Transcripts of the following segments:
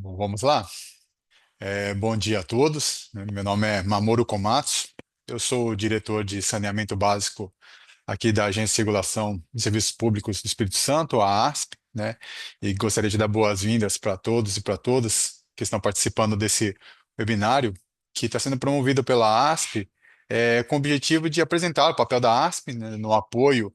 Bom, vamos lá. Bom dia a todos. Meu nome é Mamoru Komatsu. Eu sou o diretor de saneamento básico aqui da Agência de Regulação de Serviços Públicos do Espírito Santo, a ASP, né? E gostaria de dar boas-vindas para todos e para todas que estão participando desse webinário que está sendo promovido pela ASP, com o objetivo de apresentar o papel da ASP, né, no apoio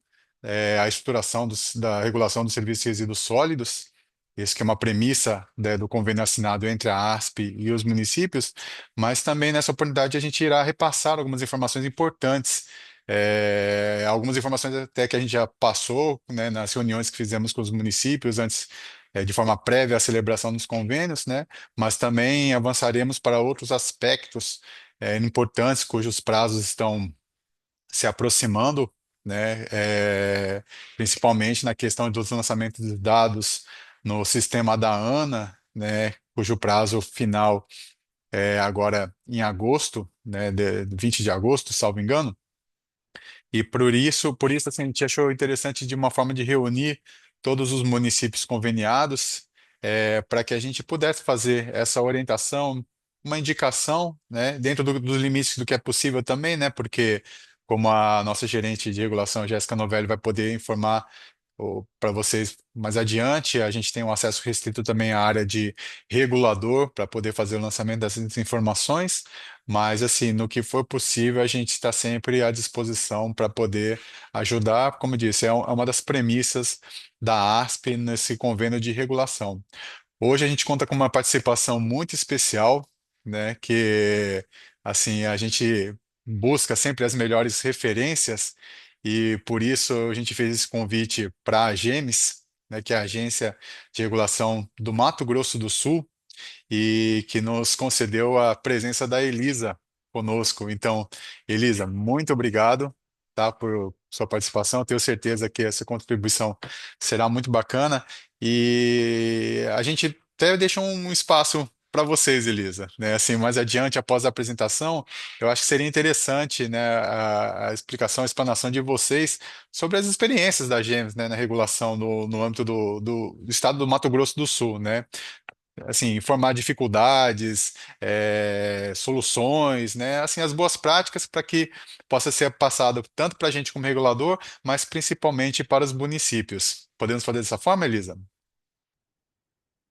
à estruturação da regulação dos serviços de resíduos sólidos. Isso que é uma premissa, né, do convênio assinado entre a ASP e os municípios, mas também nessa oportunidade a gente irá repassar algumas informações importantes, algumas informações até que a gente já passou, né, nas reuniões que fizemos com os municípios antes, de forma prévia à celebração dos convênios, né, mas também avançaremos para outros aspectos, importantes cujos prazos estão se aproximando, né, principalmente na questão dos lançamentos de dados no sistema da ANA, né, cujo prazo final é agora em agosto, né, 20 de agosto, salvo engano. E por isso assim, a gente achou interessante de uma forma de reunir todos os municípios conveniados, para que a gente pudesse fazer essa orientação, uma indicação, né, dentro dos limites do que é possível também, né, porque como a nossa gerente de regulação, Jéssica Novelli, vai poder informar para vocês mais adiante, a gente tem um acesso restrito também à área de regulador para poder fazer o lançamento dessas informações, mas assim, no que for possível, a gente está sempre à disposição para poder ajudar. Como eu disse, é uma das premissas da ASP nesse convênio de regulação. Hoje a gente conta com uma participação muito especial, né, que assim a gente busca sempre as melhores referências e por isso a gente fez esse convite para a AGEMES, né, que é a Agência de Regulação do Mato Grosso do Sul e que nos concedeu a presença da Elisa conosco. Então, Elisa, muito obrigado, tá, por sua participação. Tenho certeza que essa contribuição será muito bacana e a gente até deixa um espaço para vocês, Elisa, né? Assim, mais adiante, após a apresentação, eu acho que seria interessante, né, a explicação, a explanação de vocês sobre as experiências da GEMS, né, na regulação no âmbito do estado do Mato Grosso do Sul, né? Assim, informar dificuldades, soluções, né? Assim, as boas práticas para que possa ser passado tanto para a gente como regulador, mas principalmente para os municípios. Podemos fazer dessa forma, Elisa?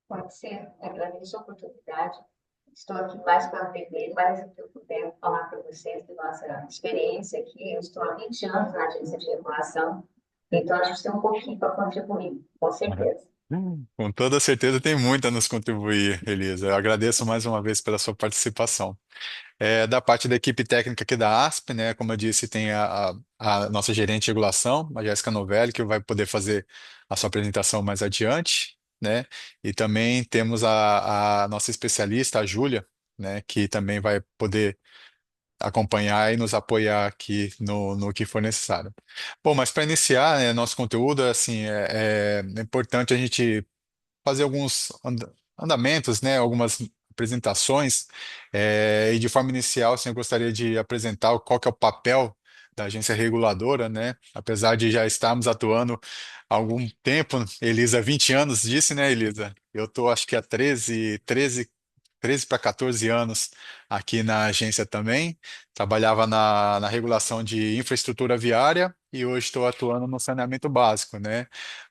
Pode ser, agradeço a oportunidade. Estou aqui mais para aprender, mais do que eu puder falar para vocês de nossa experiência aqui. Eu estou há 20 anos na agência de regulação, então a gente tem um pouquinho para contribuir, com certeza. Com toda certeza tem muito a nos contribuir, Elisa. Eu agradeço mais uma vez pela sua participação. Da parte da equipe técnica aqui da ASP, né? Como eu disse, tem a nossa gerente de regulação, a Jéssica Novelli, que vai poder fazer a sua apresentação mais adiante, né? E também temos a nossa especialista, a Júlia, né? Que também vai poder acompanhar e nos apoiar aqui no que for necessário. Bom, mas para iniciar, né, nosso conteúdo, assim, é importante a gente fazer alguns andamentos, né, algumas apresentações, e de forma inicial, assim, eu gostaria de apresentar qual que é o papel da agência reguladora, né, apesar de já estarmos atuando há algum tempo, Elisa, 20 anos disse, né, Elisa? Eu estou, acho que há 13 para 14 anos aqui na agência também. Trabalhava na regulação de infraestrutura viária e hoje estou atuando no saneamento básico, né?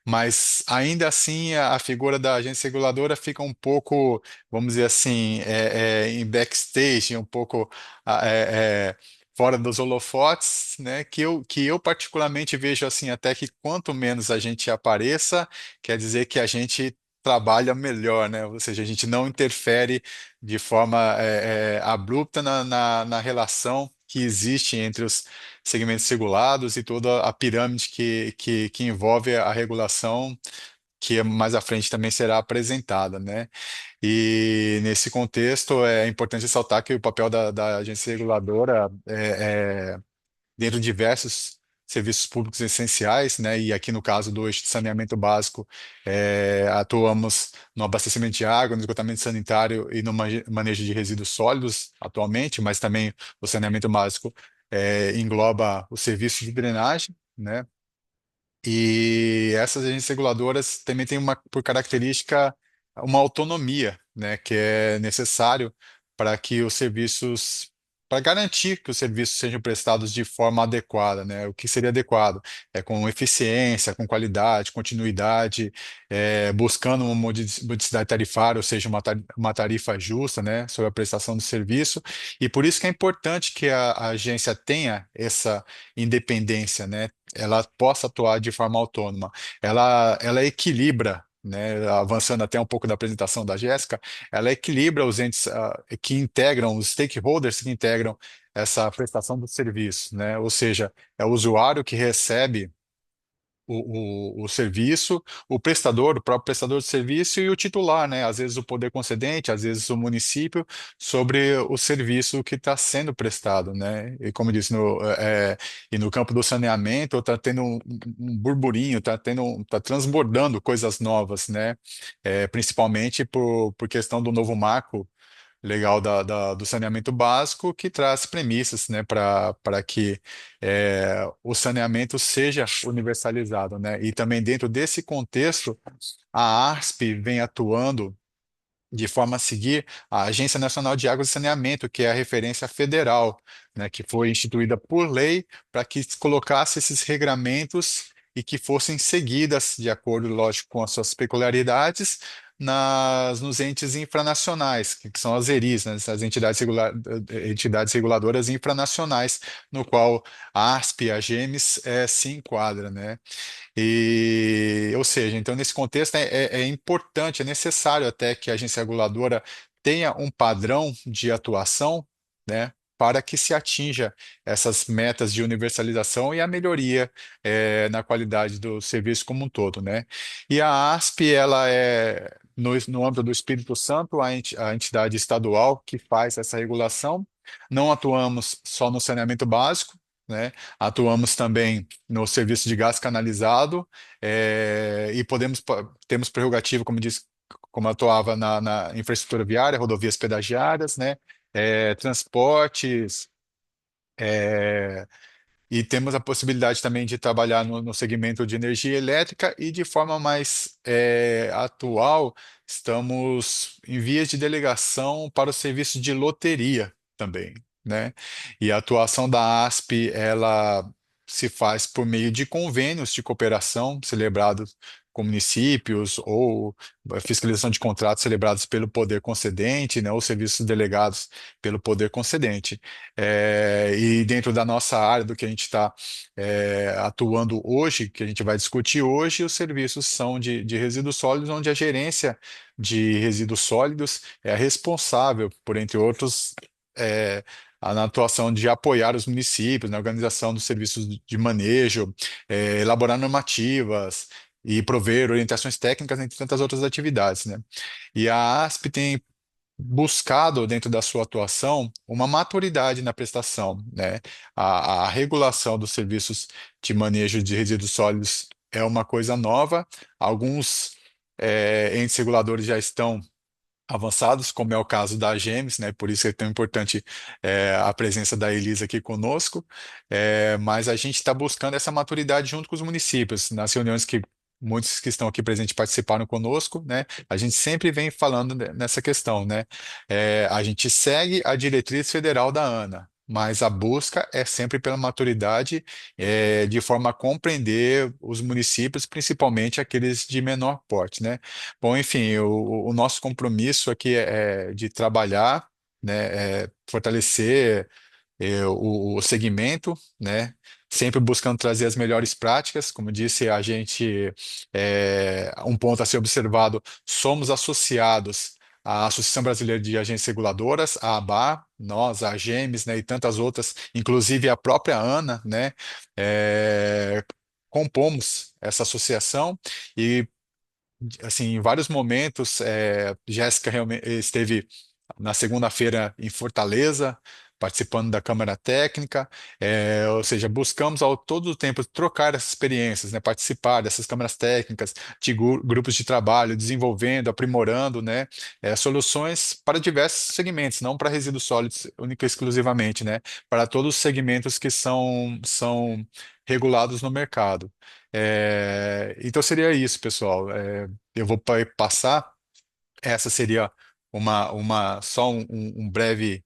Mas ainda assim a figura da agência reguladora fica um pouco, vamos dizer assim, em backstage, um pouco ah, é, é, fora dos holofotes, né? Que eu particularmente vejo assim, até que quanto menos a gente apareça, quer dizer que a gente trabalha melhor, né? Ou seja, a gente não interfere de forma abrupta na relação que existe entre os segmentos regulados e toda a pirâmide que envolve a regulação, que mais à frente também será apresentada, né? E nesse contexto é importante ressaltar que o papel da agência reguladora dentro de diversos serviços públicos essenciais, né? E aqui no caso do eixo de saneamento básico, atuamos no abastecimento de água, no esgotamento sanitário e no manejo de resíduos sólidos atualmente, mas também o saneamento básico engloba o serviço de drenagem, né? E essas agências reguladoras também têm uma por característica uma autonomia, né, que é necessário para que os serviços, para garantir que os serviços sejam prestados de forma adequada, né? O que seria adequado é com eficiência, com qualidade, continuidade, buscando uma modicidade tarifária, ou seja, uma tarifa justa, né, sobre a prestação do serviço. E por isso que é importante que a agência tenha essa independência, né? Ela possa atuar de forma autônoma. Ela equilibra, né, avançando até um pouco da apresentação da Jéssica, ela equilibra os entes que integram, os stakeholders que integram essa prestação do serviço, né? Ou seja, é o usuário que recebe o serviço, o prestador, o próprio prestador de serviço e o titular, né? Às vezes o poder concedente, às vezes o município, sobre o serviço que está sendo prestado, né? E como eu disse, e no campo do saneamento está tendo um burburinho, está transbordando coisas novas, né? Principalmente por questão do novo marco legal do saneamento básico, que traz premissas, né, para que o saneamento seja universalizado, né? E também dentro desse contexto, a ARSP vem atuando de forma a seguir a Agência Nacional de Águas e Saneamento, que é a referência federal, né, que foi instituída por lei para que se colocasse esses regramentos e que fossem seguidas, de acordo, lógico, com as suas peculiaridades, nos entes infranacionais, que são as ERIs, né, as entidades reguladoras infranacionais, no qual a ASP e a GEMES se enquadra, né? Ou seja, então nesse contexto é importante, é necessário até que a agência reguladora tenha um padrão de atuação, né, para que se atinja essas metas de universalização e a melhoria na qualidade do serviço como um todo, né? E a ASP, ela é, no âmbito do Espírito Santo, a entidade estadual que faz essa regulação. Não atuamos só no saneamento básico, né? Atuamos também no serviço de gás canalizado, e temos prerrogativa, como disse, como eu atuava na infraestrutura viária, rodovias pedagiadas, né, transportes, é, e temos a possibilidade também de trabalhar no segmento de energia elétrica e de forma mais atual, estamos em vias de delegação para o serviço de loteria também, né? E a atuação da ASP, ela se faz por meio de convênios de cooperação celebrados com municípios ou fiscalização de contratos celebrados pelo poder concedente, né? Ou serviços delegados pelo poder concedente. E dentro da nossa área, do que a gente está atuando hoje, que a gente vai discutir hoje, os serviços são de resíduos sólidos, onde a gerência de resíduos sólidos é a responsável por, entre outros, é, na atuação de apoiar os municípios, na organização dos serviços de manejo, elaborar normativas e prover orientações técnicas, entre tantas outras atividades, né? E a ASP tem buscado dentro da sua atuação uma maturidade na prestação, né? A regulação dos serviços de manejo de resíduos sólidos é uma coisa nova. Alguns entes reguladores já estão avançados, como é o caso da GEMES, né? Por isso é tão importante a presença da Elisa aqui conosco. Mas a gente está buscando essa maturidade junto com os municípios, nas reuniões que muitos que estão aqui presentes participaram conosco, né? A gente sempre vem falando nessa questão, né? A gente segue a diretriz federal da ANA. Mas a busca é sempre pela maturidade, de forma a compreender os municípios, principalmente aqueles de menor porte, né? Bom, enfim, o nosso compromisso aqui é de trabalhar, né, fortalecer o segmento, né, sempre buscando trazer as melhores práticas. Como disse, a gente, um ponto a ser observado, somos associados à Associação Brasileira de Agências Reguladoras, a ABA, nós, a AGEMES, né, e tantas outras, inclusive a própria ANA, né, compomos essa associação e assim, em vários momentos, Jéssica realmente esteve na segunda-feira em Fortaleza, participando da Câmara Técnica, ou seja, buscamos ao todo o tempo trocar essas experiências, né, participar dessas câmaras técnicas, de grupos de trabalho, desenvolvendo, aprimorando, né, soluções para diversos segmentos, não para resíduos sólidos única e exclusivamente, né, para todos os segmentos que são regulados no mercado. Então seria isso, pessoal. Eu vou passar Essa seria só um breve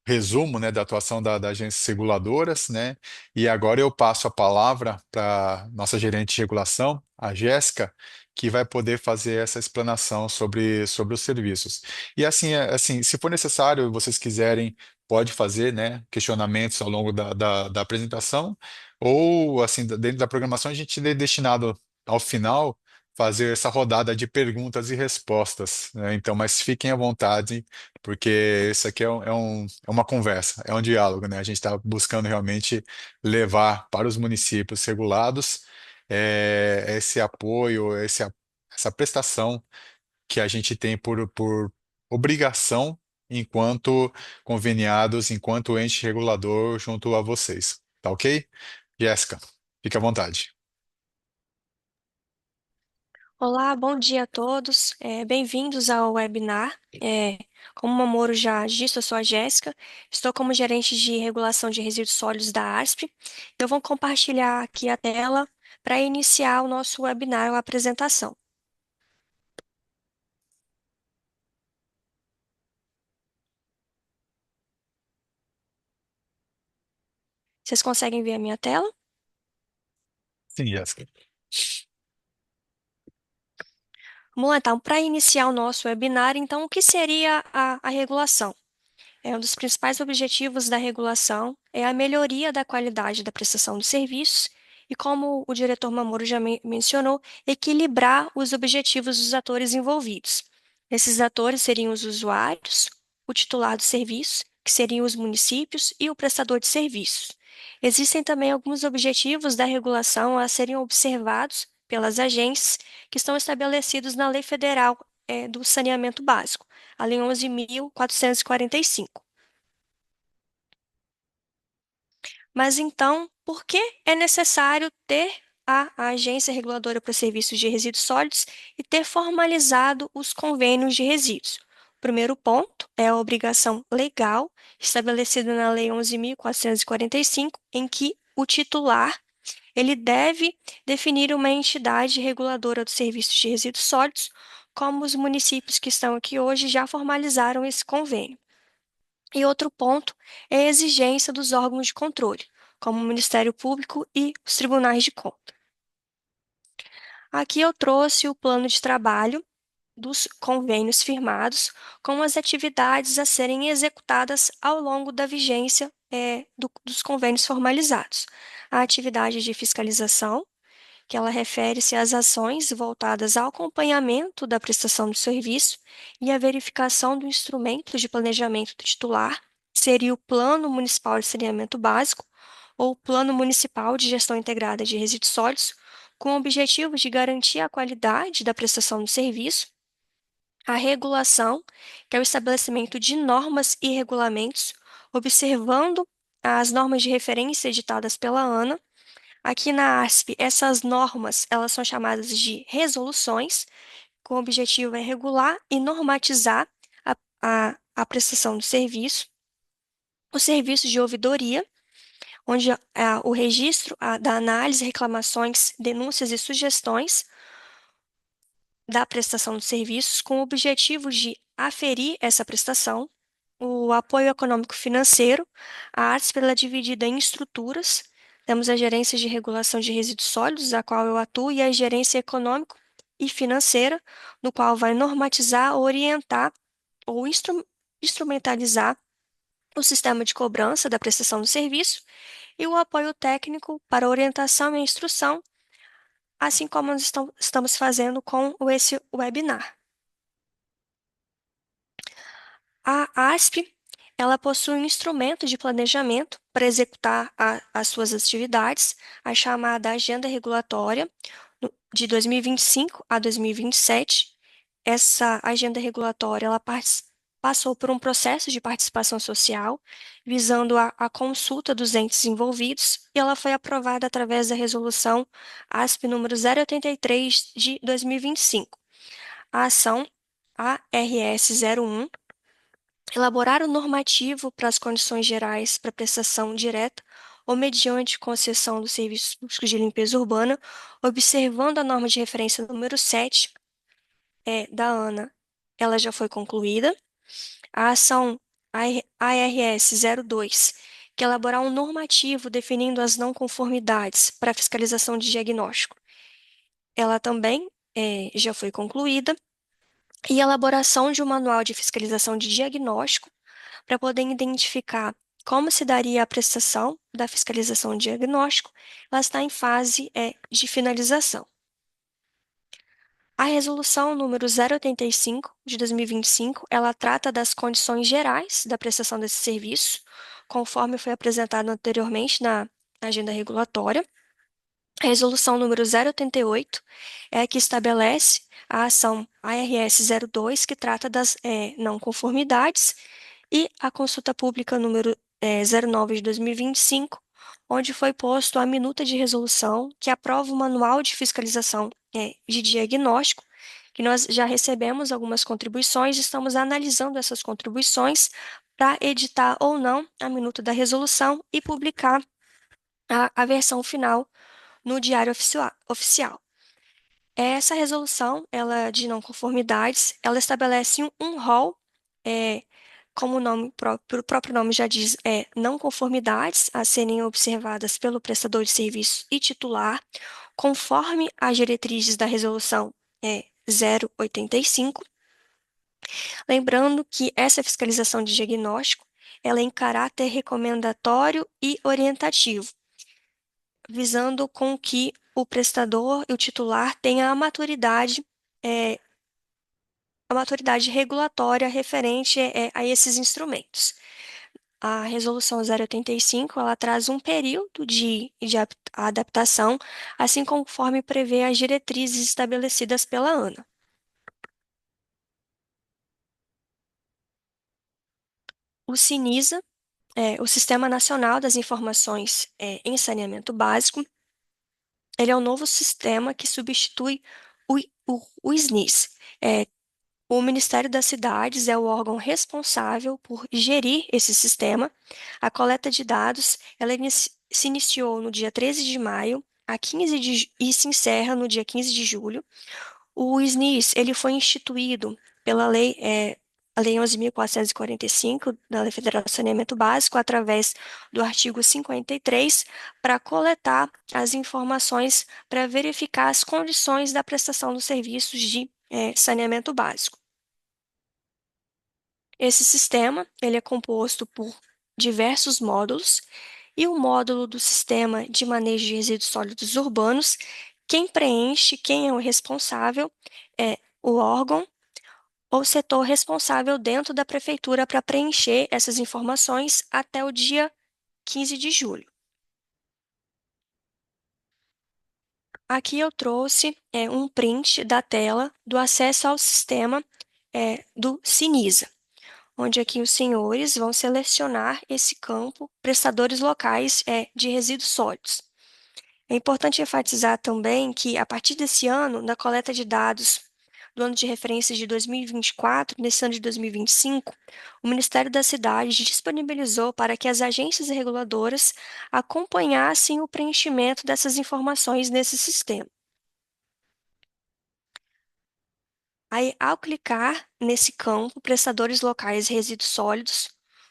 resumo, né, da atuação das agências reguladoras, né? E agora eu passo a palavra para nossa gerente de regulação, a Jéssica, que vai poder fazer essa explanação sobre os serviços. E assim, se for necessário, vocês quiserem, pode fazer, né, questionamentos ao longo da apresentação, ou assim, dentro da programação, a gente tem destinado ao final fazer essa rodada de perguntas e respostas, né? Então, mas fiquem à vontade porque isso aqui é uma conversa, é um diálogo, né? A gente está buscando realmente levar para os municípios regulados esse apoio, essa prestação que a gente tem por obrigação enquanto conveniados, enquanto ente regulador junto a vocês. Tá ok? Jéssica, fique à vontade. Olá, bom dia a todos. Bem-vindos ao webinar. Como o Mamoro já disse, eu sou a Jéssica, estou como gerente de regulação de resíduos sólidos da ASP. Eu vou compartilhar aqui a tela para iniciar o nosso webinar, a apresentação. Vocês conseguem ver a minha tela? Sim, Jéssica. Vamos lá, então, para iniciar o nosso webinar, então, o que seria a regulação? Um dos principais objetivos da regulação é a melhoria da qualidade da prestação dos serviços e, como o diretor Mamoro já mencionou, equilibrar os objetivos dos atores envolvidos. Esses atores seriam os usuários, o titular do serviço, que seriam os municípios, e o prestador de serviços. Existem também alguns objetivos da regulação a serem observados pelas agências que estão estabelecidos na Lei Federal, do Saneamento Básico, a Lei 11.445. Mas então, por que é necessário ter a Agência Reguladora para Serviços de Resíduos Sólidos e ter formalizado os convênios de resíduos? O primeiro ponto é a obrigação legal estabelecida na Lei 11.445, em que o titular ele deve definir uma entidade reguladora dos serviços de resíduos sólidos, como os municípios que estão aqui hoje já formalizaram esse convênio. E outro ponto é a exigência dos órgãos de controle, como o Ministério Público e os tribunais de contas. Aqui eu trouxe o plano de trabalho dos convênios firmados, com as atividades a serem executadas ao longo da vigência dos convênios formalizados. A atividade de fiscalização, que ela refere-se às ações voltadas ao acompanhamento da prestação do serviço e à verificação do instrumento de planejamento do titular, seria o Plano Municipal de Saneamento Básico ou Plano Municipal de Gestão Integrada de Resíduos Sólidos, com o objetivo de garantir a qualidade da prestação do serviço, a regulação, que é o estabelecimento de normas e regulamentos, observando as normas de referência editadas pela ANA. Aqui na ASP, essas normas, elas são chamadas de resoluções, com o objetivo é regular e normatizar a prestação do serviço. O serviço de ouvidoria, onde o registro da análise, reclamações, denúncias e sugestões da prestação de serviços, com o objetivo de aferir essa prestação. O apoio econômico financeiro, a ASP ela é dividida em estruturas. Temos a gerência de regulação de resíduos sólidos, a qual eu atuo, e a gerência econômico e financeira, no qual vai normatizar, orientar ou instrumentalizar o sistema de cobrança da prestação do serviço e o apoio técnico para orientação e instrução, assim como nós estamos fazendo com esse webinar. A ASP, ela possui um instrumento de planejamento para executar as suas atividades, a chamada Agenda Regulatória de 2025 a 2027. Essa agenda regulatória ela passou por um processo de participação social, visando a consulta dos entes envolvidos, e ela foi aprovada através da resolução ASP número 083 de 2025. A ação ARS 01 elaborar o normativo para as condições gerais para prestação direta ou mediante concessão dos serviços públicos de limpeza urbana, observando a norma de referência número 7 da ANA ela já foi concluída. A ação ARS 02, que elaborar um normativo definindo as não conformidades para fiscalização de diagnóstico, ela também já foi concluída. E a elaboração de um manual de fiscalização de diagnóstico para poder identificar como se daria a prestação da fiscalização de diagnóstico, ela está em fase de finalização. A resolução número 085 de 2025, ela trata das condições gerais da prestação desse serviço, conforme foi apresentado anteriormente na agenda regulatória. A resolução número 088 é a que estabelece a ação ARS 02, que trata das não conformidades, e a consulta pública número 09 de 2025, onde foi posto a minuta de resolução que aprova o manual de fiscalização de diagnóstico, que nós já recebemos algumas contribuições, estamos analisando essas contribuições para editar ou não a minuta da resolução e publicar a versão final no Diário Oficial. Essa resolução, ela de não conformidades, ela estabelece um rol, como o próprio nome já diz, não conformidades a serem observadas pelo prestador de serviço e titular, conforme as diretrizes da resolução 085. Lembrando que essa fiscalização de diagnóstico, ela é em caráter recomendatório e orientativo, visando com que o prestador e o titular tenham é, a maturidade regulatória referente a esses instrumentos. A Resolução 085, ela traz um período de adaptação, assim conforme prevê as diretrizes estabelecidas pela ANA. O SINISA, o Sistema Nacional das Informações em Saneamento Básico, ele é um novo sistema que substitui o SNIS. O Ministério das Cidades é o órgão responsável por gerir esse sistema. A coleta de dados, ela se iniciou no dia 13 de maio e se encerra no dia 15 de julho. O SNIS, ele foi instituído pela a Lei 11.445, da Lei Federal do Saneamento Básico, através do artigo 53, para coletar as informações para verificar as condições da prestação dos serviços de saneamento básico. Esse sistema, ele é composto por diversos módulos, e o módulo do Sistema de Manejo de Resíduos Sólidos Urbanos, quem preenche, quem é o responsável, é o órgão ou setor responsável dentro da prefeitura para preencher essas informações até o dia 15 de julho. Aqui eu trouxe um print da tela do acesso ao sistema do Sinisa, onde aqui os senhores vão selecionar esse campo prestadores locais de resíduos sólidos. É importante enfatizar também que, a partir desse ano, na coleta de dados do ano de referência de 2024, nesse ano de 2025, o Ministério das Cidades disponibilizou para que as agências reguladoras acompanhassem o preenchimento dessas informações nesse sistema. Aí, ao clicar nesse campo, prestadores locais de resíduos sólidos,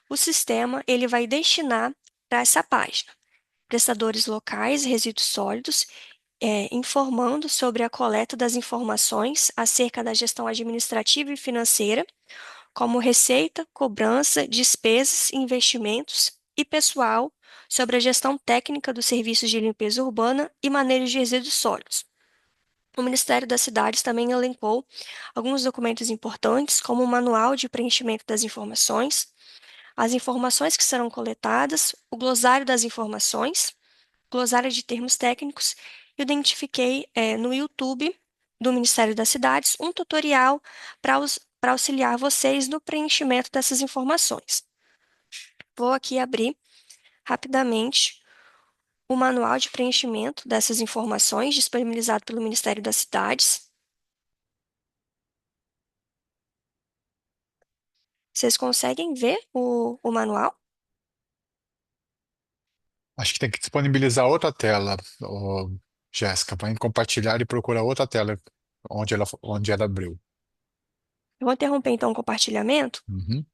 o sistema ele vai destinar para essa página. Prestadores locais de resíduos sólidos, informando sobre a coleta das informações acerca da gestão administrativa e financeira, como receita, cobrança, despesas, investimentos e pessoal, sobre a gestão técnica dos serviços de limpeza urbana e manejo de resíduos sólidos. O Ministério das Cidades também elencou alguns documentos importantes, como o manual de preenchimento das informações, as informações que serão coletadas, o glossário das informações, glossário de termos técnicos. Eu identifiquei no YouTube do Ministério das Cidades um tutorial para auxiliar vocês no preenchimento dessas informações. Vou aqui abrir rapidamente o manual de preenchimento dessas informações disponibilizado pelo Ministério das Cidades. Vocês conseguem ver o manual? Acho que tem que disponibilizar outra tela, ô, Jéssica, vai em compartilhar e procura outra tela onde ela abriu. Eu vou interromper então o compartilhamento Uhum.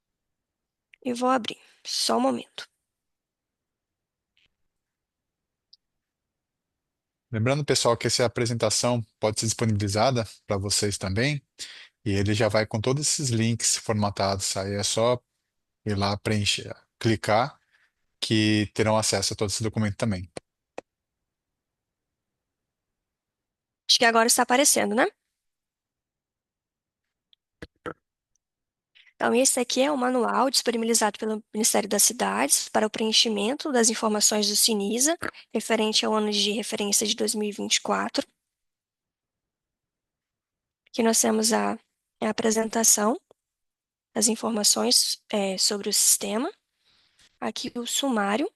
e vou abrir. Só um momento. Lembrando, pessoal, que essa apresentação pode ser disponibilizada para vocês também, e ele já vai com todos esses links formatados. Aí é só ir lá preencher, clicar, que terão acesso a todo esse documento também. Acho que agora está aparecendo, né? Então, esse aqui é o manual disponibilizado pelo Ministério das Cidades para o preenchimento das informações do Sinisa, referente ao ano de referência de 2024. Aqui nós temos a apresentação das informações sobre o sistema. Aqui o sumário.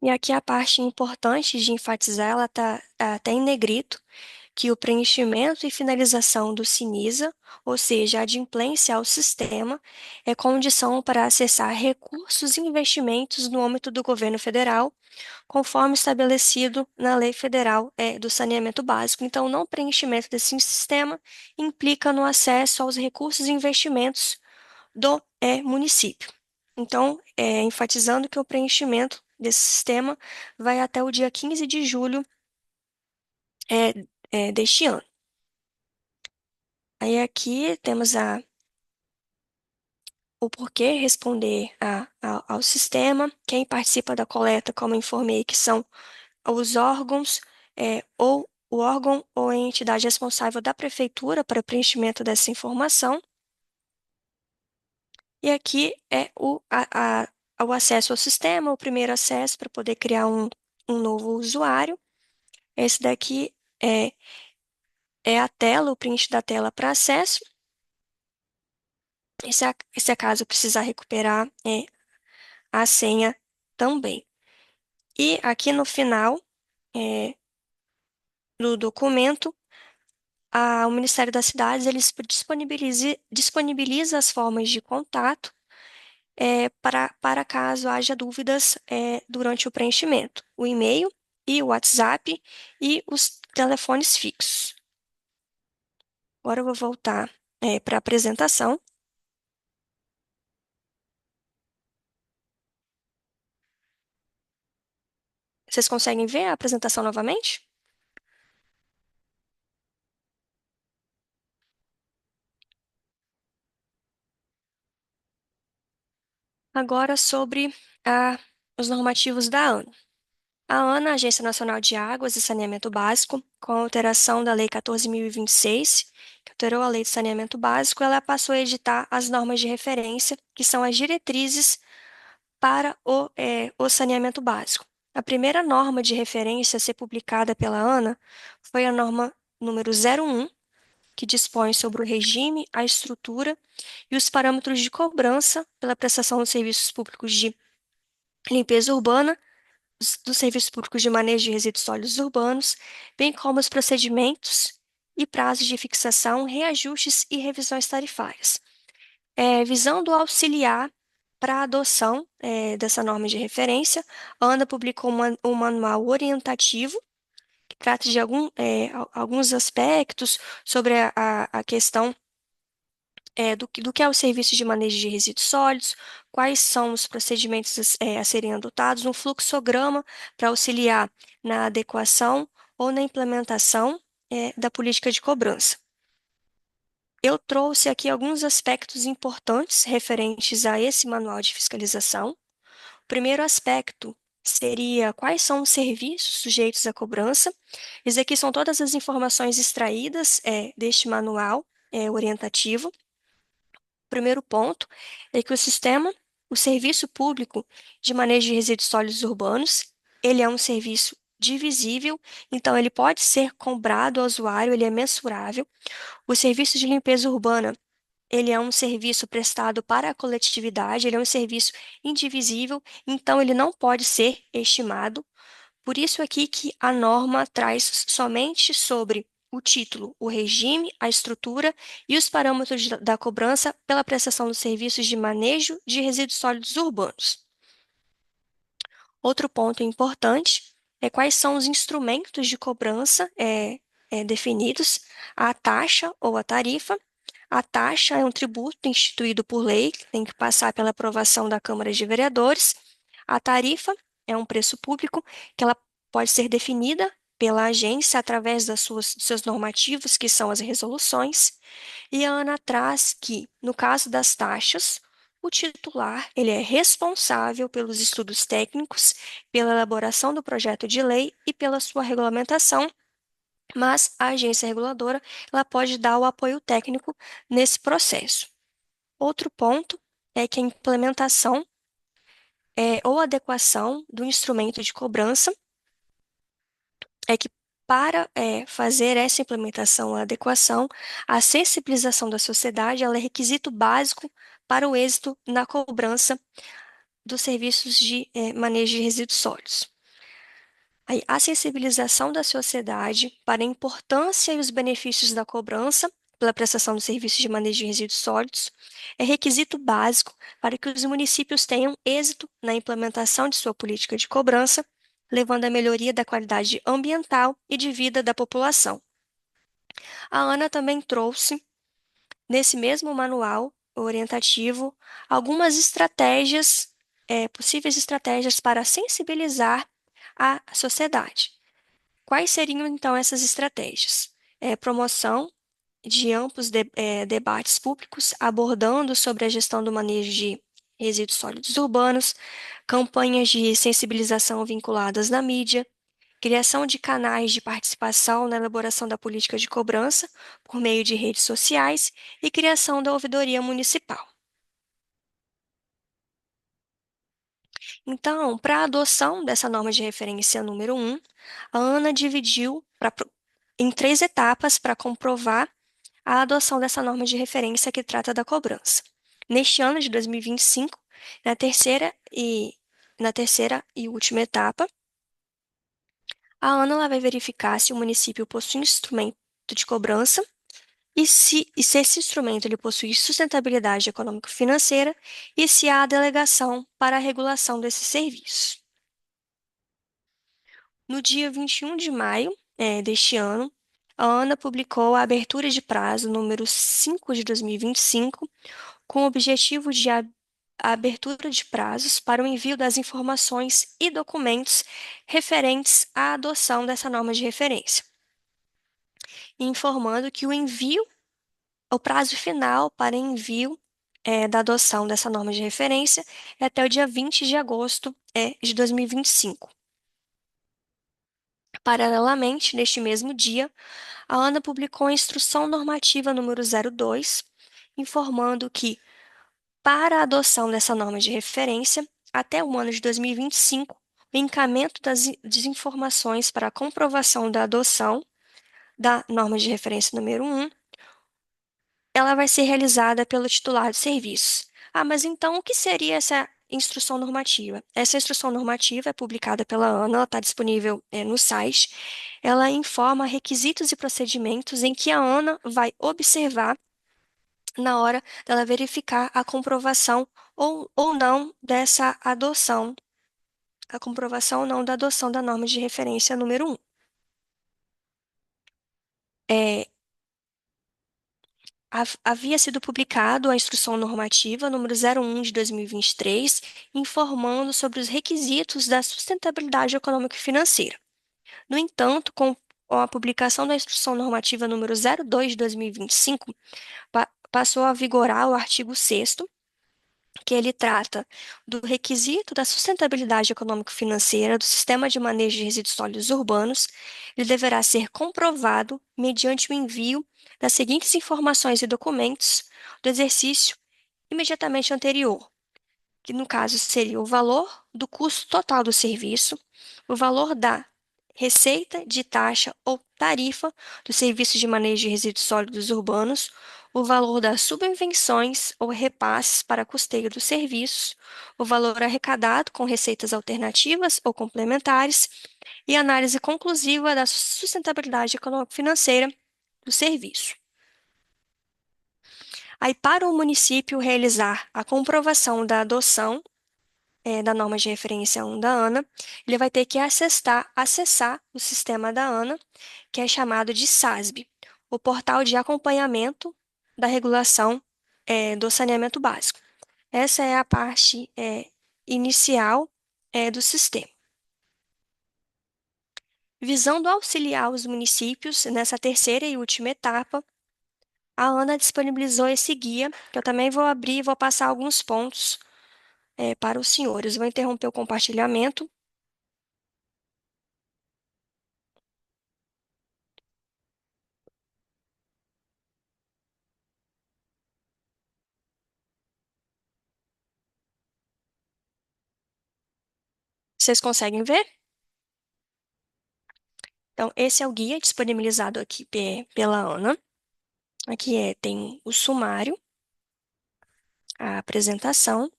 E aqui a parte importante de enfatizar, ela está até em negrito, que o preenchimento e finalização do Sinisa, ou seja, a adimplência ao sistema, é condição para acessar recursos e investimentos no âmbito do governo federal, conforme estabelecido na Lei Federal do Saneamento Básico. Então, o não preenchimento desse sistema implica no acesso aos recursos e investimentos do município. Então, enfatizando que o preenchimento desse sistema vai até o dia 15 de julho deste ano. Aí aqui temos o porquê responder ao sistema, quem participa da coleta, como informei, que são os órgãos, ou o órgão ou a entidade responsável da prefeitura para o preenchimento dessa informação. E aqui é o acesso ao sistema, o primeiro acesso para poder criar um novo usuário. Esse daqui é a tela, o print da tela para acesso. E se acaso precisar recuperar a senha também. E aqui no final do documento, o Ministério das Cidades eles disponibiliza as formas de contato para caso haja dúvidas durante o preenchimento. O e-mail e o WhatsApp e os telefones fixos. Agora eu vou voltar para a apresentação. Vocês conseguem ver a apresentação novamente? Agora sobre os normativos da ANA. A ANA, Agência Nacional de Águas e Saneamento Básico, com a alteração da Lei 14.026, que alterou a Lei de Saneamento Básico, ela passou a editar as normas de referência, que são as diretrizes para o saneamento básico. A primeira norma de referência a ser publicada pela ANA foi a norma número 01, que dispõe sobre o regime, a estrutura e os parâmetros de cobrança pela prestação de serviços públicos de limpeza urbana, dos serviços públicos de manejo de resíduos sólidos urbanos, bem como os procedimentos e prazos de fixação, reajustes e revisões tarifárias. Visando auxiliar para a adoção dessa norma de referência, a ANA publicou um manual orientativo que trata de alguns aspectos sobre a questão do que é o serviço de manejo de resíduos sólidos, quais são os procedimentos a serem adotados, um fluxograma para auxiliar na adequação ou na implementação da política de cobrança. Eu trouxe aqui alguns aspectos importantes referentes a esse manual de fiscalização. O primeiro aspecto seria quais são os serviços sujeitos à cobrança. Isso aqui são todas as informações extraídas deste manual orientativo. O primeiro ponto é que o serviço público de manejo de resíduos sólidos urbanos, ele é um serviço divisível, então ele pode ser cobrado ao usuário, ele é mensurável. O serviço de limpeza urbana, ele é um serviço prestado para a coletividade, ele é um serviço indivisível, então ele não pode ser estimado. Por isso aqui que a norma traz somente sobre o título, o regime, a estrutura e os parâmetros da cobrança pela prestação dos serviços de manejo de resíduos sólidos urbanos. Outro ponto importante é quais são os instrumentos de cobrança definidos: a taxa ou a tarifa. A taxa é um tributo instituído por lei, que tem que passar pela aprovação da Câmara de Vereadores. A tarifa é um preço público que ela pode ser definida pela agência através dos seus normativos, que são as resoluções. E a Ana traz que, no caso das taxas, o titular ele é responsável pelos estudos técnicos, pela elaboração do projeto de lei e pela sua regulamentação, mas a agência reguladora ela pode dar o apoio técnico nesse processo. Outro ponto é que a implementação ou adequação do instrumento de cobrança é que para fazer essa implementação ou adequação, a sensibilização da sociedade ela é requisito básico para o êxito na cobrança dos serviços de manejo de resíduos sólidos. Aí, a sensibilização da sociedade para a importância e os benefícios da cobrança pela prestação dos serviços de manejo de resíduos sólidos é requisito básico para que os municípios tenham êxito na implementação de sua política de cobrança, levando à melhoria da qualidade ambiental e de vida da população. A Ana também trouxe, nesse mesmo manual orientativo, algumas estratégias, possíveis estratégias para sensibilizar a sociedade. Quais seriam, então, essas estratégias? Promoção de amplos debates públicos abordando sobre a gestão do manejo de resíduos sólidos urbanos, campanhas de sensibilização vinculadas na mídia, criação de canais de participação na elaboração da política de cobrança por meio de redes sociais e criação da ouvidoria municipal. Então, para a adoção dessa norma de referência número 1, a Ana dividiu em 3 etapas para comprovar a adoção dessa norma de referência que trata da cobrança. Neste ano de 2025, na terceira e última etapa, a Ana ela vai verificar se o município possui instrumento de cobrança e se esse instrumento ele possui sustentabilidade econômico-financeira e se há delegação para a regulação desses serviços. No dia 21 de maio deste ano, a Ana publicou a abertura de prazo número 5 de 2025, com o objetivo de a abertura de prazos para o envio das informações e documentos referentes à adoção dessa norma de referência, informando que o prazo final para envio da adoção dessa norma de referência é até o dia 20 de agosto de 2025. Paralelamente, neste mesmo dia, a Ana publicou a Instrução Normativa número 02, informando que, para a adoção dessa norma de referência, até o ano de 2025, o encaminhamento das informações para a comprovação da adoção da norma de referência número 1, ela vai ser realizada pelo titular do serviço. Ah, mas então o que seria essa instrução normativa? Essa instrução normativa é publicada pela Ana, ela está disponível no site. Ela informa requisitos e procedimentos em que a Ana vai observar na hora dela verificar a comprovação ou não dessa adoção, a comprovação ou não da adoção da norma de referência número 1. Havia sido publicado a Instrução Normativa número 01 de 2023, informando sobre os requisitos da sustentabilidade econômica e financeira. No entanto, com a publicação da Instrução Normativa número 02 de 2025, passou a vigorar o artigo 6º, que ele trata do requisito da sustentabilidade econômico-financeira do sistema de manejo de resíduos sólidos urbanos. Ele deverá ser comprovado mediante o envio das seguintes informações e documentos do exercício imediatamente anterior, que no caso seria o valor do custo total do serviço, o valor da receita de taxa ou tarifa do serviço de manejo de resíduos sólidos urbanos, o valor das subvenções ou repasses para custeio dos serviços, o valor arrecadado com receitas alternativas ou complementares e análise conclusiva da sustentabilidade econômico-financeira do serviço. Aí, para o município realizar a comprovação da adoção da norma de referência 1 da ANA, ele vai ter que acessar o sistema da ANA, que é chamado de SASB, o portal de acompanhamento da regulação do saneamento básico. Essa é a parte inicial do sistema. Visando auxiliar os municípios nessa terceira e última etapa, a ANA disponibilizou esse guia, que eu também vou abrir e vou passar alguns pontos para os senhores. Vou interromper o compartilhamento. Vocês conseguem ver? Então, esse é o guia disponibilizado aqui pela ANA. Aqui tem o sumário, a apresentação.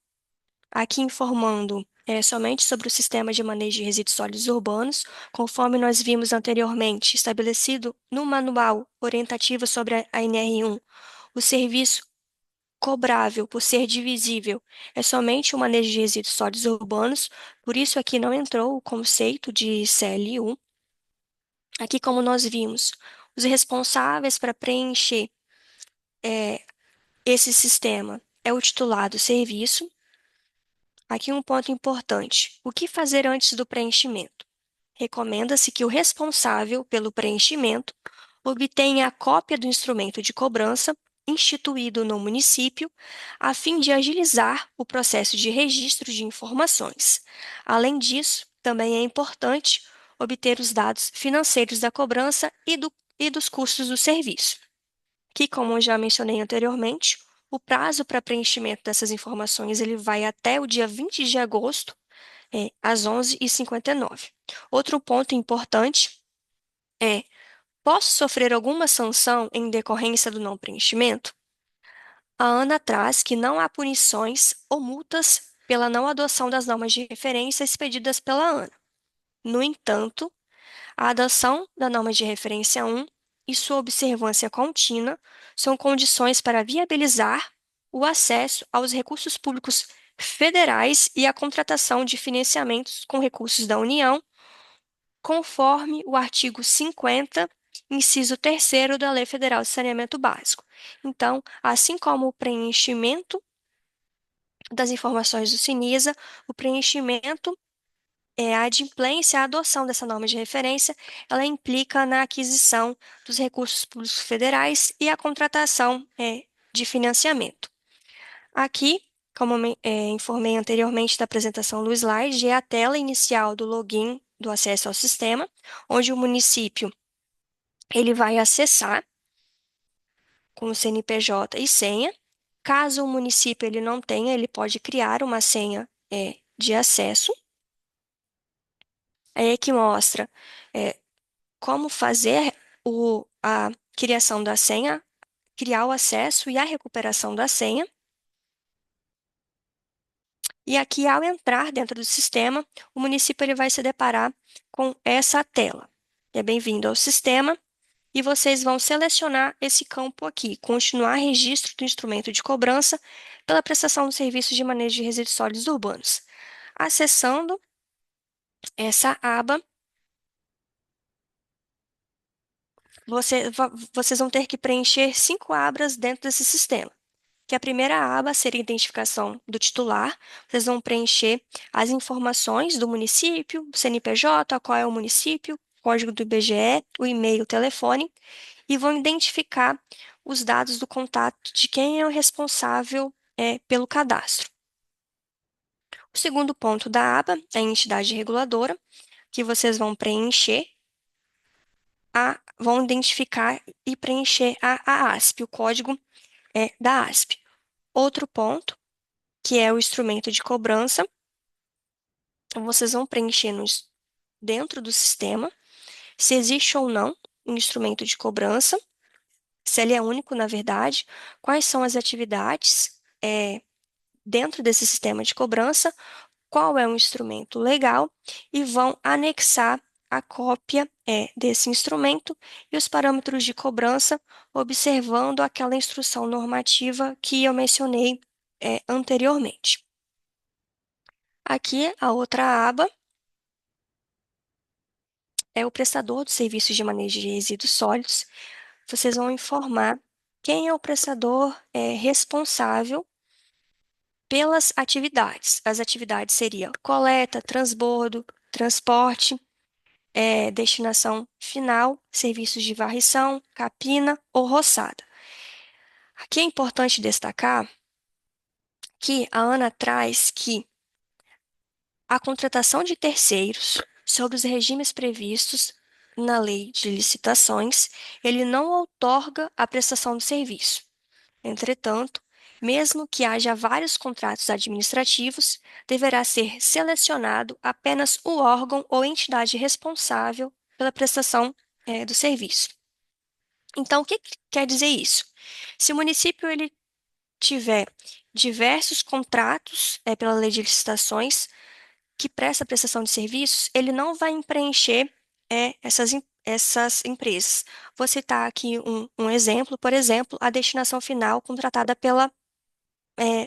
Aqui informando somente sobre o sistema de manejo de resíduos sólidos urbanos, conforme nós vimos anteriormente, estabelecido no manual orientativo sobre a NR1, o serviço cobrável por ser divisível é somente o manejo de resíduos sólidos urbanos, por isso aqui não entrou o conceito de CLU. Aqui, como nós vimos, os responsáveis para preencher esse sistema é o titular do serviço. Aqui um ponto importante: o que fazer antes do preenchimento? Recomenda-se que o responsável pelo preenchimento obtenha a cópia do instrumento de cobrança instituído no município, a fim de agilizar o processo de registro de informações. Além disso, também é importante obter os dados financeiros da cobrança e dos custos do serviço, que, como eu já mencionei anteriormente, o prazo para preenchimento dessas informações ele vai até o dia 20 de agosto, às 11h59. Outro ponto importante é: posso sofrer alguma sanção em decorrência do não preenchimento? A ANA traz que não há punições ou multas pela não adoção das normas de referência expedidas pela ANA. No entanto, a adoção da norma de referência 1 e sua observância contínua são condições para viabilizar o acesso aos recursos públicos federais e a contratação de financiamentos com recursos da União, conforme o artigo 50, inciso 3º da Lei Federal de Saneamento Básico. Então, assim como o preenchimento das informações do Sinisa, o preenchimento a adimplência, a adoção dessa norma de referência, ela implica na aquisição dos recursos públicos federais e a contratação de financiamento. Aqui, como informei anteriormente da apresentação do slide, é a tela inicial do login do acesso ao sistema, onde o município ele vai acessar com o CNPJ e senha. Caso o município ele não tenha, ele pode criar uma senha de acesso. Aí que mostra como fazer a criação da senha, criar o acesso e a recuperação da senha. E aqui, ao entrar dentro do sistema, o município ele vai se deparar com essa tela. É bem-vindo ao sistema e vocês vão selecionar esse campo aqui, continuar registro do instrumento de cobrança pela prestação de serviços de manejo de resíduos sólidos urbanos. Acessando essa aba, vocês vão ter que preencher 5 abas dentro desse sistema. Que a primeira aba seria a identificação do titular. Vocês vão preencher as informações do município, CNPJ, qual é o município, código do IBGE, o e-mail, o telefone, e vão identificar os dados do contato de quem é o responsável pelo cadastro. O segundo ponto da aba é a entidade reguladora, que vocês vão preencher, vão identificar e preencher a ASP, o código da ASP. Outro ponto, que é o instrumento de cobrança, então vocês vão preencher dentro do sistema se existe ou não um instrumento de cobrança, se ele é único, na verdade, quais são as atividades dentro desse sistema de cobrança, qual é o instrumento legal e vão anexar a cópia desse instrumento e os parâmetros de cobrança, observando aquela instrução normativa que eu mencionei anteriormente. Aqui, a outra aba é o prestador dos serviços de manejo de resíduos sólidos. Vocês vão informar quem é o prestador responsável pelas atividades. As atividades seriam coleta, transbordo, transporte, destinação final, serviços de varrição, capina ou roçada. Aqui é importante destacar que a ANA traz que a contratação de terceiros sobre os regimes previstos na Lei de Licitações, ele não outorga a prestação do serviço. Entretanto, mesmo que haja vários contratos administrativos, deverá ser selecionado apenas o órgão ou entidade responsável pela prestação, do serviço. Então, o que quer dizer isso? Se o município ele tiver diversos contratos, pela lei de licitações, que presta prestação de serviços, ele não vai preencher, essas empresas. Vou citar aqui um exemplo, por exemplo, a destinação final contratada pela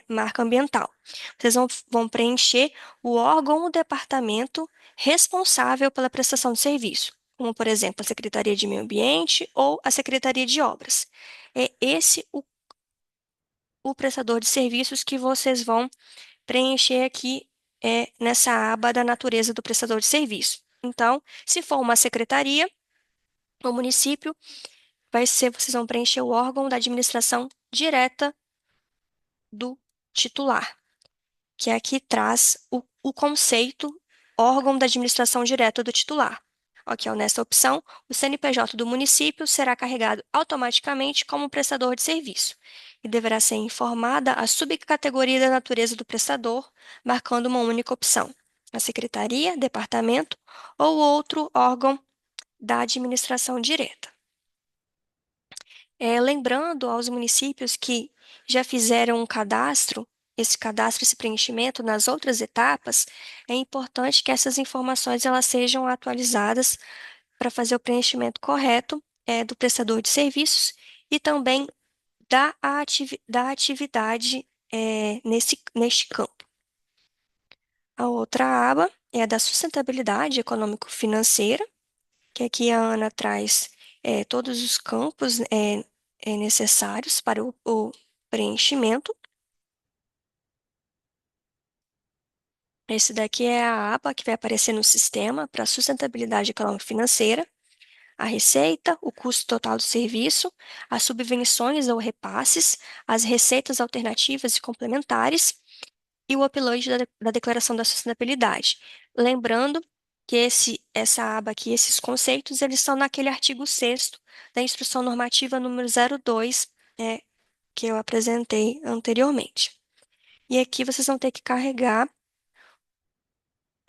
marca ambiental. Vocês vão preencher o órgão ou departamento responsável pela prestação de serviço, como, por exemplo, a Secretaria de Meio Ambiente ou a Secretaria de Obras. É esse o prestador de serviços que vocês vão preencher aqui nessa aba da natureza do prestador de serviço. Então, se for uma secretaria, o município vocês vão preencher o órgão da administração direta do titular, que aqui traz o conceito órgão da administração direta do titular. Ok, nessa opção, o CNPJ do município será carregado automaticamente como prestador de serviço e deverá ser informada a subcategoria da natureza do prestador, marcando uma única opção: a secretaria, departamento ou outro órgão da administração direta. Lembrando aos municípios que já fizeram um cadastro, esse cadastro, esse preenchimento nas outras etapas, é importante que essas informações elas sejam atualizadas para fazer o preenchimento correto do prestador de serviços e também da atividade neste campo. A outra aba é a da sustentabilidade econômico-financeira, que aqui a Ana traz todos os campos necessários para o preenchimento. Esse daqui é a aba que vai aparecer no sistema para sustentabilidade econômico-financeira, a receita, o custo total do serviço, as subvenções ou repasses, as receitas alternativas e complementares e o upload da declaração da sustentabilidade. Lembrando que essa aba aqui, esses conceitos, eles estão naquele artigo 6º da Instrução Normativa número 02, que eu apresentei anteriormente. E aqui vocês vão ter que carregar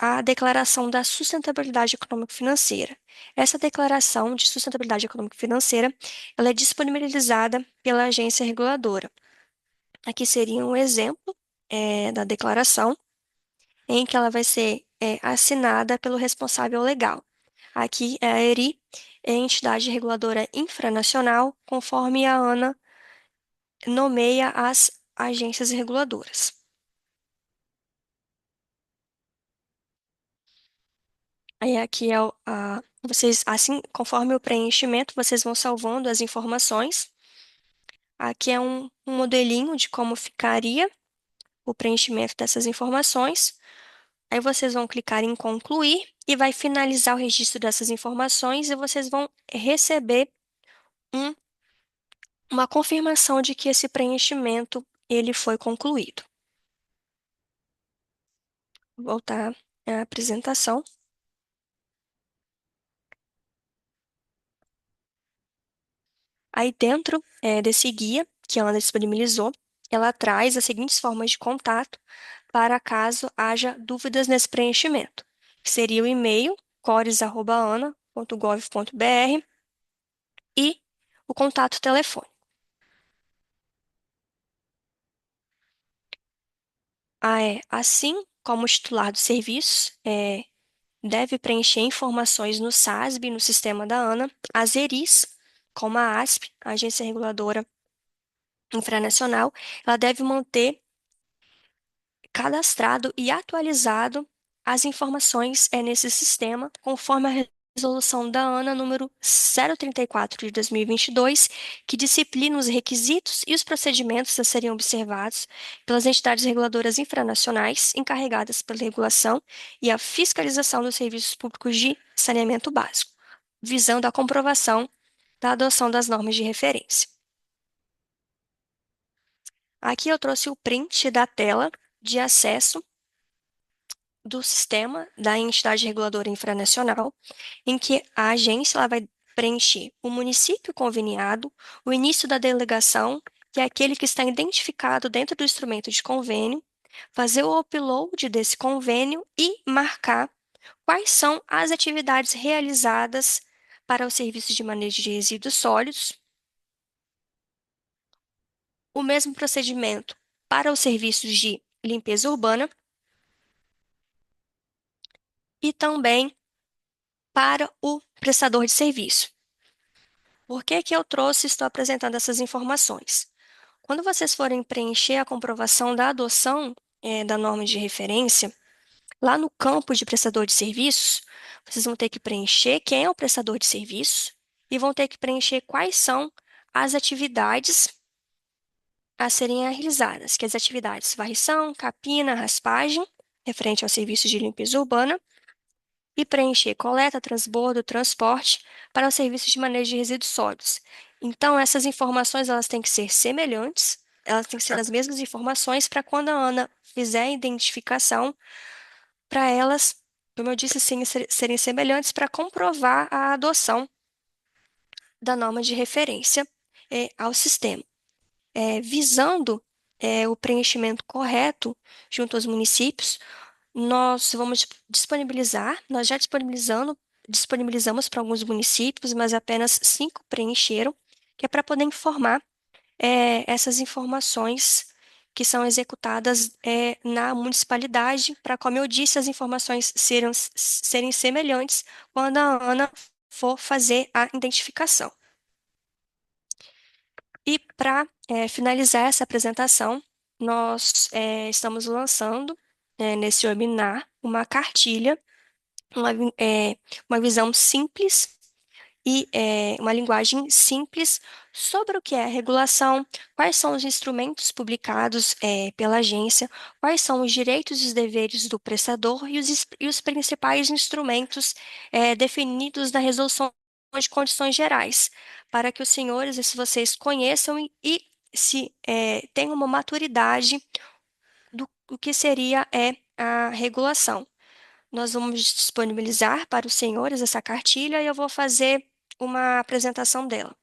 a declaração da sustentabilidade econômico-financeira. Essa declaração de sustentabilidade econômico-financeira, ela é disponibilizada pela agência reguladora. Aqui seria um exemplo da declaração, em que ela vai ser assinada pelo responsável legal. Aqui é a ERI, é a entidade reguladora infranacional, conforme a ANA nomeia as agências reguladoras. Aí aqui vocês, assim, conforme o preenchimento, vocês vão salvando as informações. Aqui é um modelinho de como ficaria o preenchimento dessas informações. Aí vocês vão clicar em concluir e vai finalizar o registro dessas informações e vocês vão receber uma confirmação de que esse preenchimento ele foi concluído. Vou voltar à apresentação. Aí dentro desse guia que a Ana disponibilizou, ela traz as seguintes formas de contato para caso haja dúvidas nesse preenchimento, que seria o e-mail cores@ana.gov.br e o contato telefônico. Assim como o titular do serviço deve preencher informações no SASB, no sistema da ANA, as ERIs, como a ASP, a Agência Reguladora Infranacional, ela deve manter cadastrado e atualizado as informações nesse sistema, conforme a resolução da ANA número 034 de 2022, que disciplina os requisitos e os procedimentos a serem observados pelas entidades reguladoras infranacionais encarregadas pela regulação e a fiscalização dos serviços públicos de saneamento básico, visando a comprovação da adoção das normas de referência. Aqui eu trouxe o print da tela de acesso do sistema da entidade reguladora infranacional, em que a agência ela vai preencher o município conveniado, o início da delegação, que é aquele que está identificado dentro do instrumento de convênio, fazer o upload desse convênio e marcar quais são as atividades realizadas para o serviço de manejo de resíduos sólidos, o mesmo procedimento para os serviços de limpeza urbana e também para o prestador de serviço. Por que que eu trouxe e estou apresentando essas informações? Quando vocês forem preencher a comprovação da adoção da norma de referência, lá no campo de prestador de serviços, vocês vão ter que preencher quem é o prestador de serviço e vão ter que preencher quais são as atividades a serem realizadas, que as atividades varrição, capina, raspagem, referente ao serviço de limpeza urbana, e preencher coleta, transbordo, transporte para o serviço de manejo de resíduos sólidos. Então, essas informações elas têm que ser semelhantes, elas têm que ser as mesmas informações para quando a ANA fizer a identificação, para elas, como eu disse, sim, serem semelhantes para comprovar a adoção da norma de referência ao sistema. Visando o preenchimento correto junto aos municípios, nós vamos disponibilizar, nós já disponibilizamos para alguns municípios, mas apenas 5 preencheram, que é para poder informar essas informações que são executadas na municipalidade, para, como eu disse, as informações serem semelhantes quando a ANA for fazer a identificação. E para finalizar essa apresentação, nós estamos lançando nesse webinar uma cartilha, uma visão simples e uma linguagem simples sobre o que é a regulação, quais são os instrumentos publicados pela agência, quais são os direitos e os deveres do prestador e os principais instrumentos definidos na resolução de condições gerais, para que os senhores e se vocês conheçam e se tenham uma maturidade do que seria a regulação. Nós vamos disponibilizar para os senhores essa cartilha e eu vou fazer uma apresentação dela.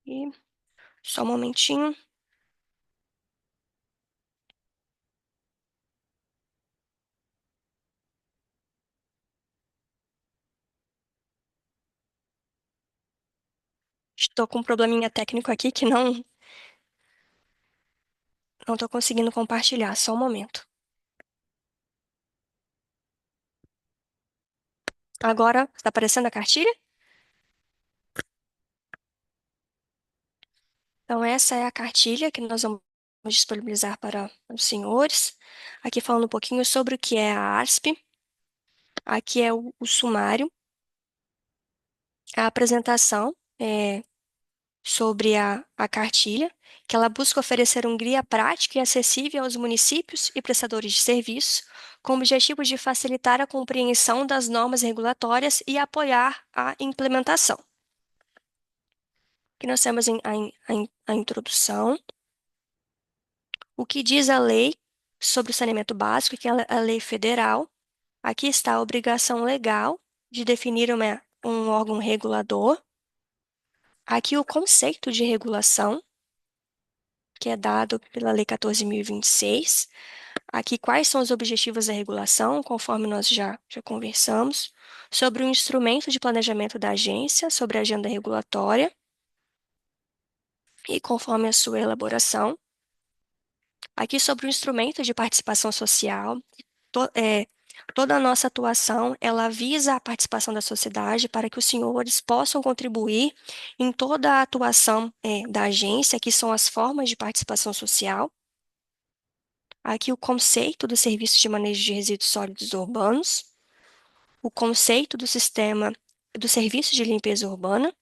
E só um momentinho. Estou com um probleminha técnico aqui que não estou conseguindo compartilhar. Só um momento. Agora, está aparecendo a cartilha? Então, essa é a cartilha que nós vamos disponibilizar para os senhores. Aqui falando um pouquinho sobre o que é a ARSP. Aqui é o sumário. A apresentação sobre a cartilha, que ela busca oferecer um guia prático e acessível aos municípios e prestadores de serviços, com o objetivo de facilitar a compreensão das normas regulatórias e apoiar a implementação. Aqui nós temos a introdução, o que diz a lei sobre o saneamento básico, que é a lei federal. Aqui está a obrigação legal de definir um órgão regulador. Aqui o conceito de regulação, que é dado pela Lei 14.026. Aqui, quais são os objetivos da regulação, conforme nós já conversamos, sobre o instrumento de planejamento da agência, sobre a agenda regulatória, e conforme a sua elaboração. Aqui, sobre o instrumento de participação social, Toda a nossa atuação, ela visa a participação da sociedade para que os senhores possam contribuir em toda a atuação da agência, que são as formas de participação social. Aqui o conceito do serviço de manejo de resíduos sólidos urbanos, o conceito do sistema do serviço de limpeza urbana.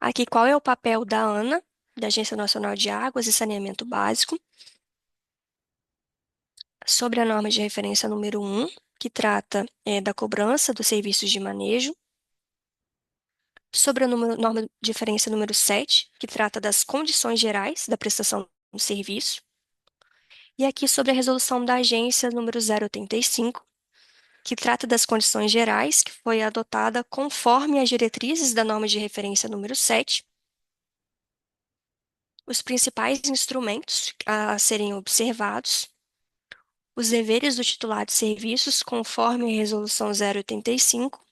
Aqui qual é o papel da ANA, da Agência Nacional de Águas e Saneamento Básico, sobre a norma de referência número 1, que trata da cobrança dos serviços de manejo, sobre a norma de referência número 7, que trata das condições gerais da prestação do serviço, e aqui sobre a resolução da agência número 085, que trata das condições gerais, que foi adotada conforme as diretrizes da norma de referência número 7, os principais instrumentos a serem observados, os deveres do titular de serviços conforme a resolução 085,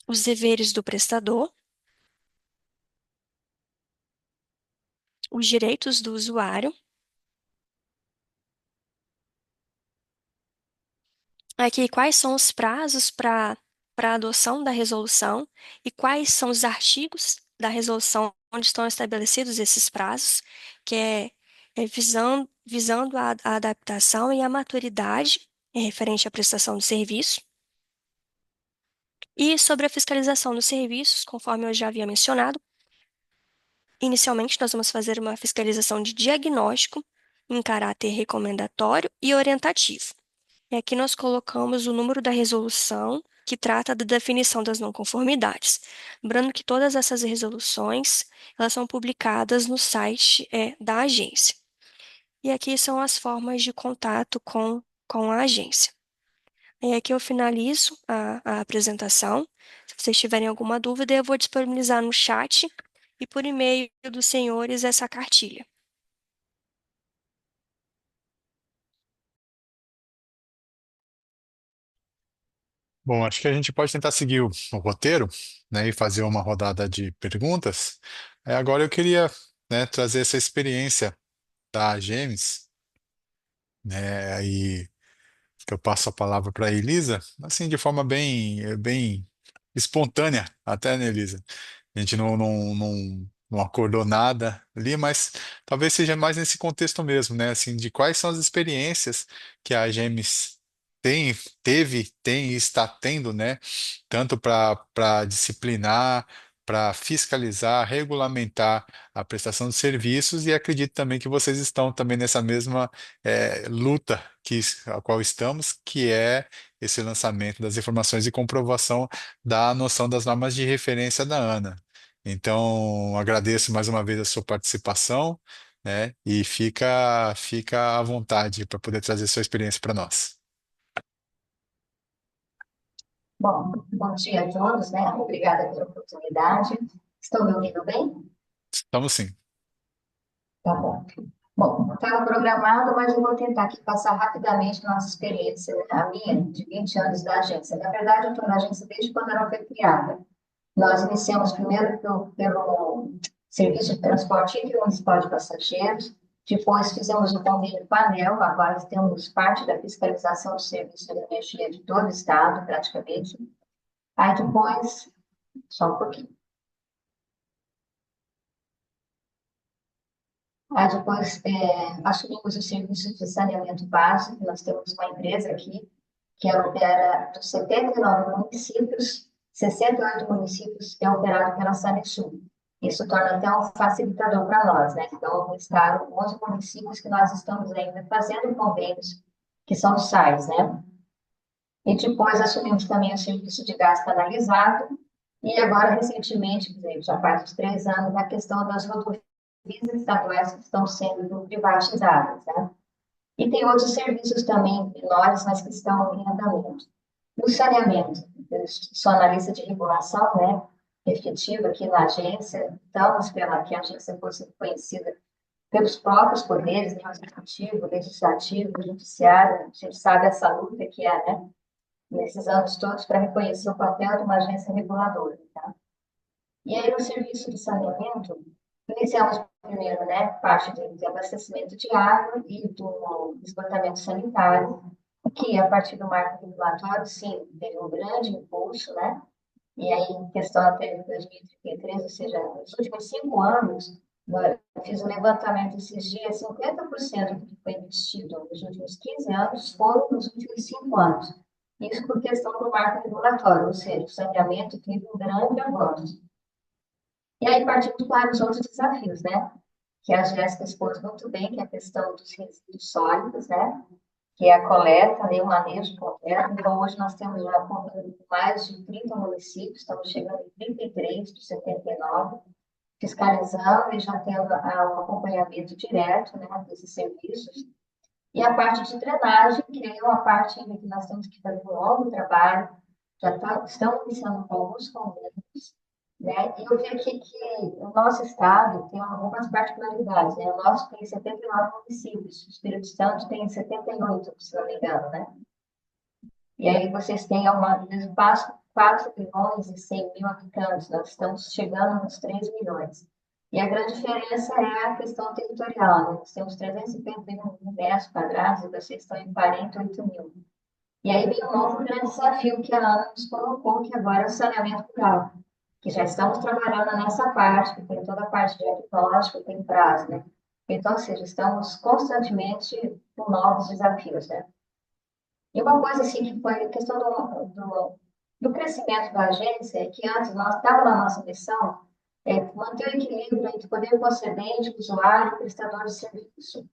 os deveres do prestador, os direitos do usuário. Aqui, quais são os prazos para a adoção da resolução e quais são os artigos da resolução onde estão estabelecidos esses prazos, que visando a adaptação e a maturidade referente à prestação de serviço. E sobre a fiscalização dos serviços, conforme eu já havia mencionado, inicialmente nós vamos fazer uma fiscalização de diagnóstico em caráter recomendatório e orientativo. E aqui nós colocamos o número da resolução que trata da definição das não conformidades. Lembrando que todas essas resoluções, elas são publicadas no site da agência. E aqui são as formas de contato com a agência. E aqui eu finalizo a apresentação. Se vocês tiverem alguma dúvida, eu vou disponibilizar no chat e por e-mail dos senhores essa cartilha. Bom, acho que a gente pode tentar seguir o roteiro, né, e fazer uma rodada de perguntas. Agora eu queria, né, trazer essa experiência da Gemes, né, e eu passo a palavra para a Elisa, assim, de forma bem espontânea, até, né, Elisa? A gente não acordou nada ali, mas talvez seja mais nesse contexto mesmo, né? Assim, de quais são as experiências que a GEMES tem e está tendo, né? Tanto para disciplinar, para fiscalizar, regulamentar a prestação de serviços, e acredito também que vocês estão também nessa mesma luta a qual estamos, que é esse lançamento das informações e comprovação da noção das normas de referência da ANA. Então, agradeço mais uma vez a sua participação, né? E fica à vontade para poder trazer sua experiência para nós. Bom, bom dia a todos, né? Obrigada pela oportunidade. Estão me ouvindo bem? Estamos sim. Tá bom. Bom, estava programado, mas eu vou tentar aqui passar rapidamente nossa experiência, a minha, de 20 anos da agência. Na verdade, eu estou na agência desde quando ela foi criada. Nós iniciamos primeiro pelo serviço de transporte intermunicipal de passageiros, depois fizemos o convênio com a ANEEL, agora temos parte da fiscalização do serviço de energia de todo o estado, praticamente. Aí depois, só um pouquinho. Aí depois assumimos o serviço de saneamento básico. Nós temos uma empresa aqui que ela opera dos 79 municípios, 68 municípios é operado pela Sanesul. Isso torna até um facilitador para nós, né? Então, listaram 11 municípios que nós estamos ainda fazendo convênios, que são os SAIs, né? E depois assumimos também o serviço de gás canalizado, e agora, recentemente, já faz uns 3 anos, a questão das rodovias estaduais que estão sendo privatizadas, né? E tem outros serviços também menores, mas que estão em andamento. No saneamento, eu sou analista de regulação, né, efetiva aqui na agência, estamos pela que a agência fosse reconhecida pelos próprios poderes, né, executivo, legislativo, judiciário. A gente sabe essa luta que é, né, nesses anos todos, para reconhecer o papel de uma agência reguladora. Tá? E aí, no serviço de saneamento, Iniciamos primeiro, né, parte de abastecimento de água e do esgotamento sanitário, que a partir do marco regulatório, sim, teve um grande impulso, né? E aí, em questão até de 2033, ou seja, nos últimos 5 anos, eu fiz um levantamento esses dias, 50% do que foi investido nos últimos 15 anos foram nos últimos 5 anos. Isso por questão do marco regulatório, ou seja, o saneamento teve um grande avanço. E aí partimos para os outros desafios, né? Que a Jéssica expôs muito bem, que é a questão dos resíduos sólidos, né? Que é a coleta, né, o manejo correto. Então, hoje nós temos já mais de 30 municípios, estamos chegando em 33 de 79, fiscalizando e já tendo o acompanhamento direto, né, desses serviços. E a parte de drenagem, que é uma parte ainda que nós temos que fazer um longo trabalho, estamos iniciando com alguns convênios, né? E eu vi aqui que o nosso estado tem algumas particularidades, né? O nosso tem 79 municípios, o Espírito Santo tem 78, se não me engano, né? E aí vocês têm um espaço 4 milhões e 100 mil habitantes, nós estamos chegando nos 3 milhões. E a grande diferença é a questão territorial, né? Nós temos 351 metros quadrados e vocês estão em 48 mil. E aí vem um novo grande desafio que a Ana nos colocou, que agora é o saneamento rural, que já estamos trabalhando nessa parte, que tem toda a parte de diagnóstico, tem prazo, né? Então, ou seja, estamos constantemente com novos desafios, né? E uma coisa, assim, que foi a questão do crescimento da agência, é que antes nós estávamos na nossa missão, manter o equilíbrio entre poder concedente, usuário e prestador de serviço.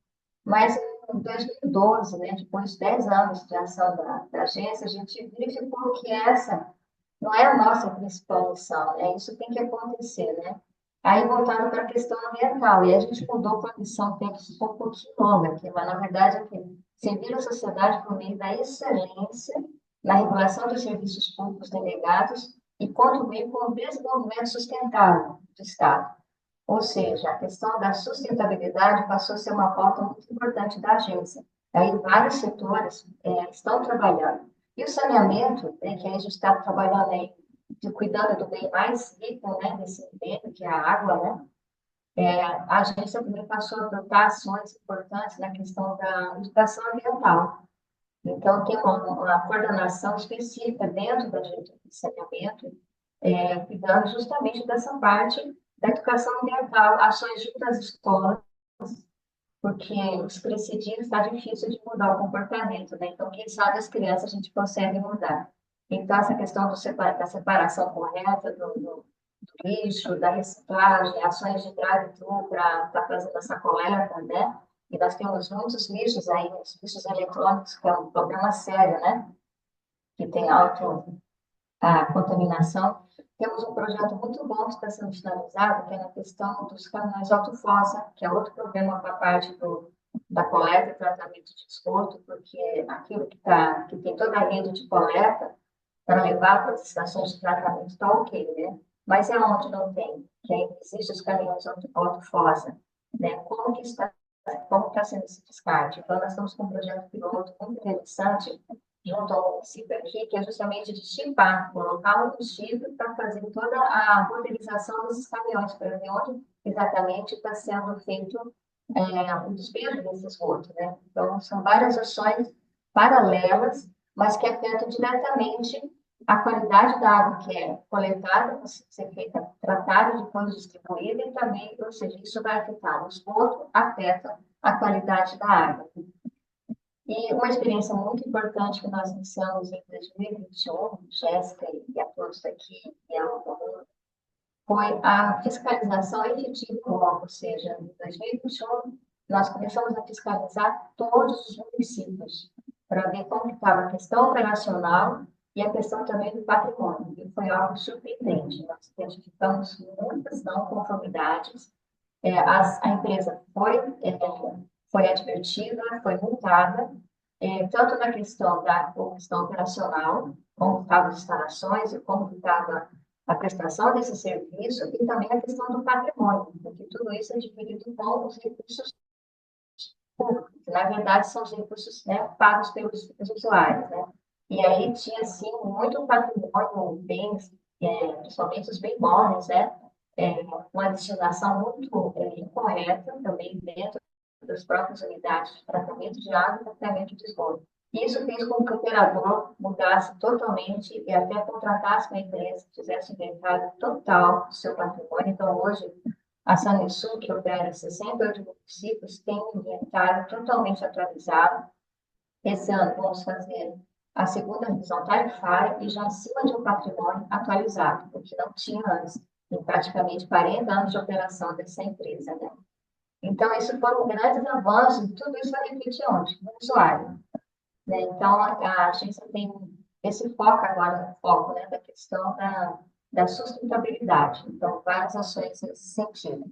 Mas em 2012, né, depois de 10 anos de ação da agência, a gente verificou que essa não é a nossa principal missão, né? Isso tem que acontecer, né? Aí voltando para a questão ambiental, e a gente mudou para a missão que tem que ser um pouquinho longa, que mas, na verdade é que servir a sociedade por meio da excelência na regulação dos serviços públicos delegados e contribuir com o desenvolvimento sustentável do Estado. Ou seja, a questão da sustentabilidade passou a ser uma pauta muito importante da agência. Aí vários setores estão trabalhando. E o saneamento, que a gente está trabalhando aí, cuidando do bem mais rico, né, desse bem, que é a água, né? A agência também passou a adotar ações importantes na questão da educação ambiental. Então, tem uma coordenação específica dentro da diretoria de saneamento, cuidando justamente dessa parte da educação ambiental, ações junto às escolas, porque os crescidinhos está difícil de mudar o comportamento, né? Então, quem sabe as crianças a gente consegue mudar. Então, essa questão da separação correta do lixo, da reciclagem, ações de drive-thru para estar fazendo essa coleta, né? E nós temos muitos lixos aí, os lixos eletrônicos, que é um problema sério, né? Que tem alto a contaminação. Temos um projeto muito bom que está sendo finalizado, que é na questão dos caminhões autofossa, que é outro problema para a parte da coleta e tratamento de esgoto, porque aquilo que tem toda a rede de coleta para levar para as estações de tratamento está ok, né? Mas é onde não tem, que ainda existem os caminhões autofossa, né? Como está sendo esse descarte? Então, nós estamos com um projeto piloto muito interessante junto ao município aqui, que é justamente de chipar, colocar um chip para fazer toda a roteirização desses caminhões, para ver onde exatamente está sendo feito o despejo desse esgoto, né? Então, são várias ações paralelas, mas que afetam diretamente a qualidade da água que é coletada, ser feita, tratada, depois distribuída, e também, ou seja, isso vai afetar o esgoto, afeta a qualidade da água. E uma experiência muito importante que nós iniciamos em 2021, Jéssica e a todos aqui, e a Ana, foi a fiscalização efetiva do órgão, ou seja, em 2021, nós começamos a fiscalizar todos os municípios, para ver como estava a questão operacional e a questão também do patrimônio. E foi algo surpreendente. Nós identificamos muitas não conformidades. A empresa foi advertida, foi multada, tanto na questão da questão operacional, como estavam as instalações e como estava a prestação desse serviço, e também a questão do patrimônio, porque tudo isso é dividido com os recursos públicos, que na verdade são os recursos, né, pagos pelos usuários, né? E aí tinha, assim, muito patrimônio, bens, principalmente os bem móveis, né? uma destinação muito incorreta também dentro das próprias unidades de tratamento de água e tratamento de esgoto. Isso fez com que o operador mudasse totalmente e até contratasse uma empresa que fizesse inventário total do seu patrimônio. Então, hoje, a Sanesul, que opera 68 municípios, tem um inventário totalmente atualizado. Esse ano vamos fazer a segunda revisão tarifária e já acima de um patrimônio atualizado, o que não tinha antes, em praticamente 40 anos de operação dessa empresa, né? Então, isso foram grandes avanços e tudo isso vai refletir onde? No usuário, né? Então, a agência tem esse foco agora, foco, né, da questão da sustentabilidade. Então, várias ações nesse sentido.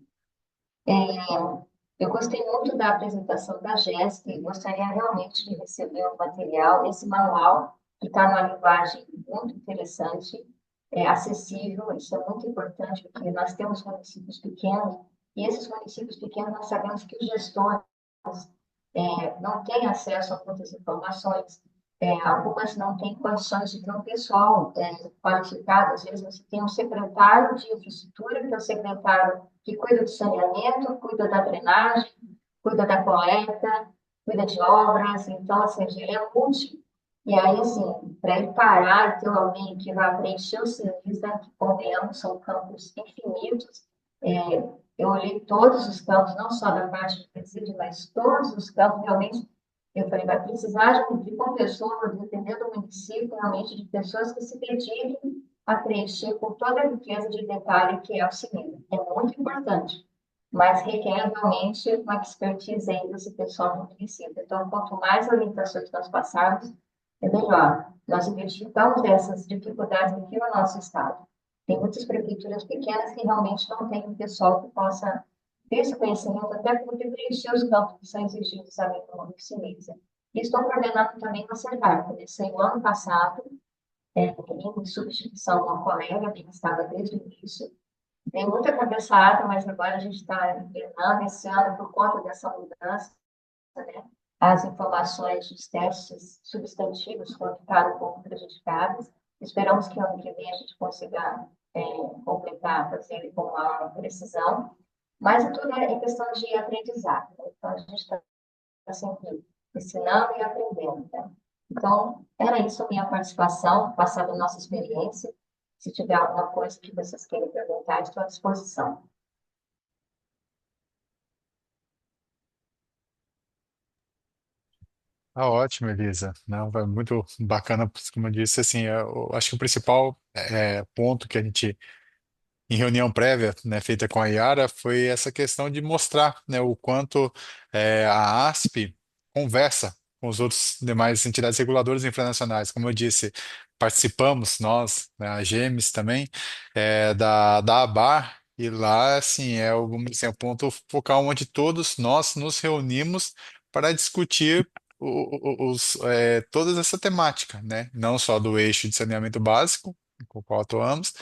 Eu gostei muito da apresentação da Jéssica e gostaria realmente de receber o material, esse manual, que está numa linguagem muito interessante, acessível, isso é muito importante, porque nós temos municípios pequenos, e esses municípios pequenos nós sabemos que os gestores não têm acesso a muitas informações, algumas não têm condições de ter um pessoal qualificado, às vezes você tem um secretário de infraestrutura, que é o secretário que cuida do saneamento, cuida da drenagem, cuida da coleta, cuida de obras, então, assim, ele é multi. E aí, assim, para ele parar e ter alguém que vai preencher o serviço, né, que convenhamos, são campos infinitos, eu olhei todos os campos, não só da parte de presídio, mas todos os campos, realmente, eu falei, vai precisar de uma pessoa, dependendo do município, realmente, de pessoas que se dediquem a preencher com toda a riqueza de detalhe que é o cinema. É muito importante, mas requer realmente uma expertise ainda desse pessoal no município. Então, quanto mais orientações nós passarmos, é melhor. Nós identificamos essas dificuldades aqui no nosso estado. Tem muitas prefeituras pequenas que realmente não têm um pessoal que possa ter esse conhecimento, até porque preencher os campos que são exigidos ali no Municipaliza. E estou coordenando também na CERVAR. Comecei o ano passado, em substituição a uma colega que estava desde o início. Tem muita cabeçada, mas agora a gente está treinando esse ano por conta dessa mudança, né? As informações dos testes substantivos ficaram um pouco prejudicadas. Esperamos que ano que vem a gente consiga completar, fazer ele com maior precisão. Mas tudo é questão de aprendizado, né? Então, a gente está sempre ensinando e aprendendo, né? Então, era isso a minha participação, passada a nossa experiência. Se tiver alguma coisa que vocês queiram perguntar, estou à disposição. Ah, ótimo, Elisa. Não, vai muito bacana, como eu disse, assim, eu acho que o principal ponto que a gente em reunião prévia, né, feita com a Yara, foi essa questão de mostrar, né, o quanto a ASP conversa com os outros demais entidades reguladoras internacionais. Como eu disse, participamos, nós, né, a GEMES também, da ABAR, e lá, assim, assim, é o ponto focal onde todos nós nos reunimos para discutir toda essa temática, né? Não só do eixo de saneamento básico, com o qual atuamos,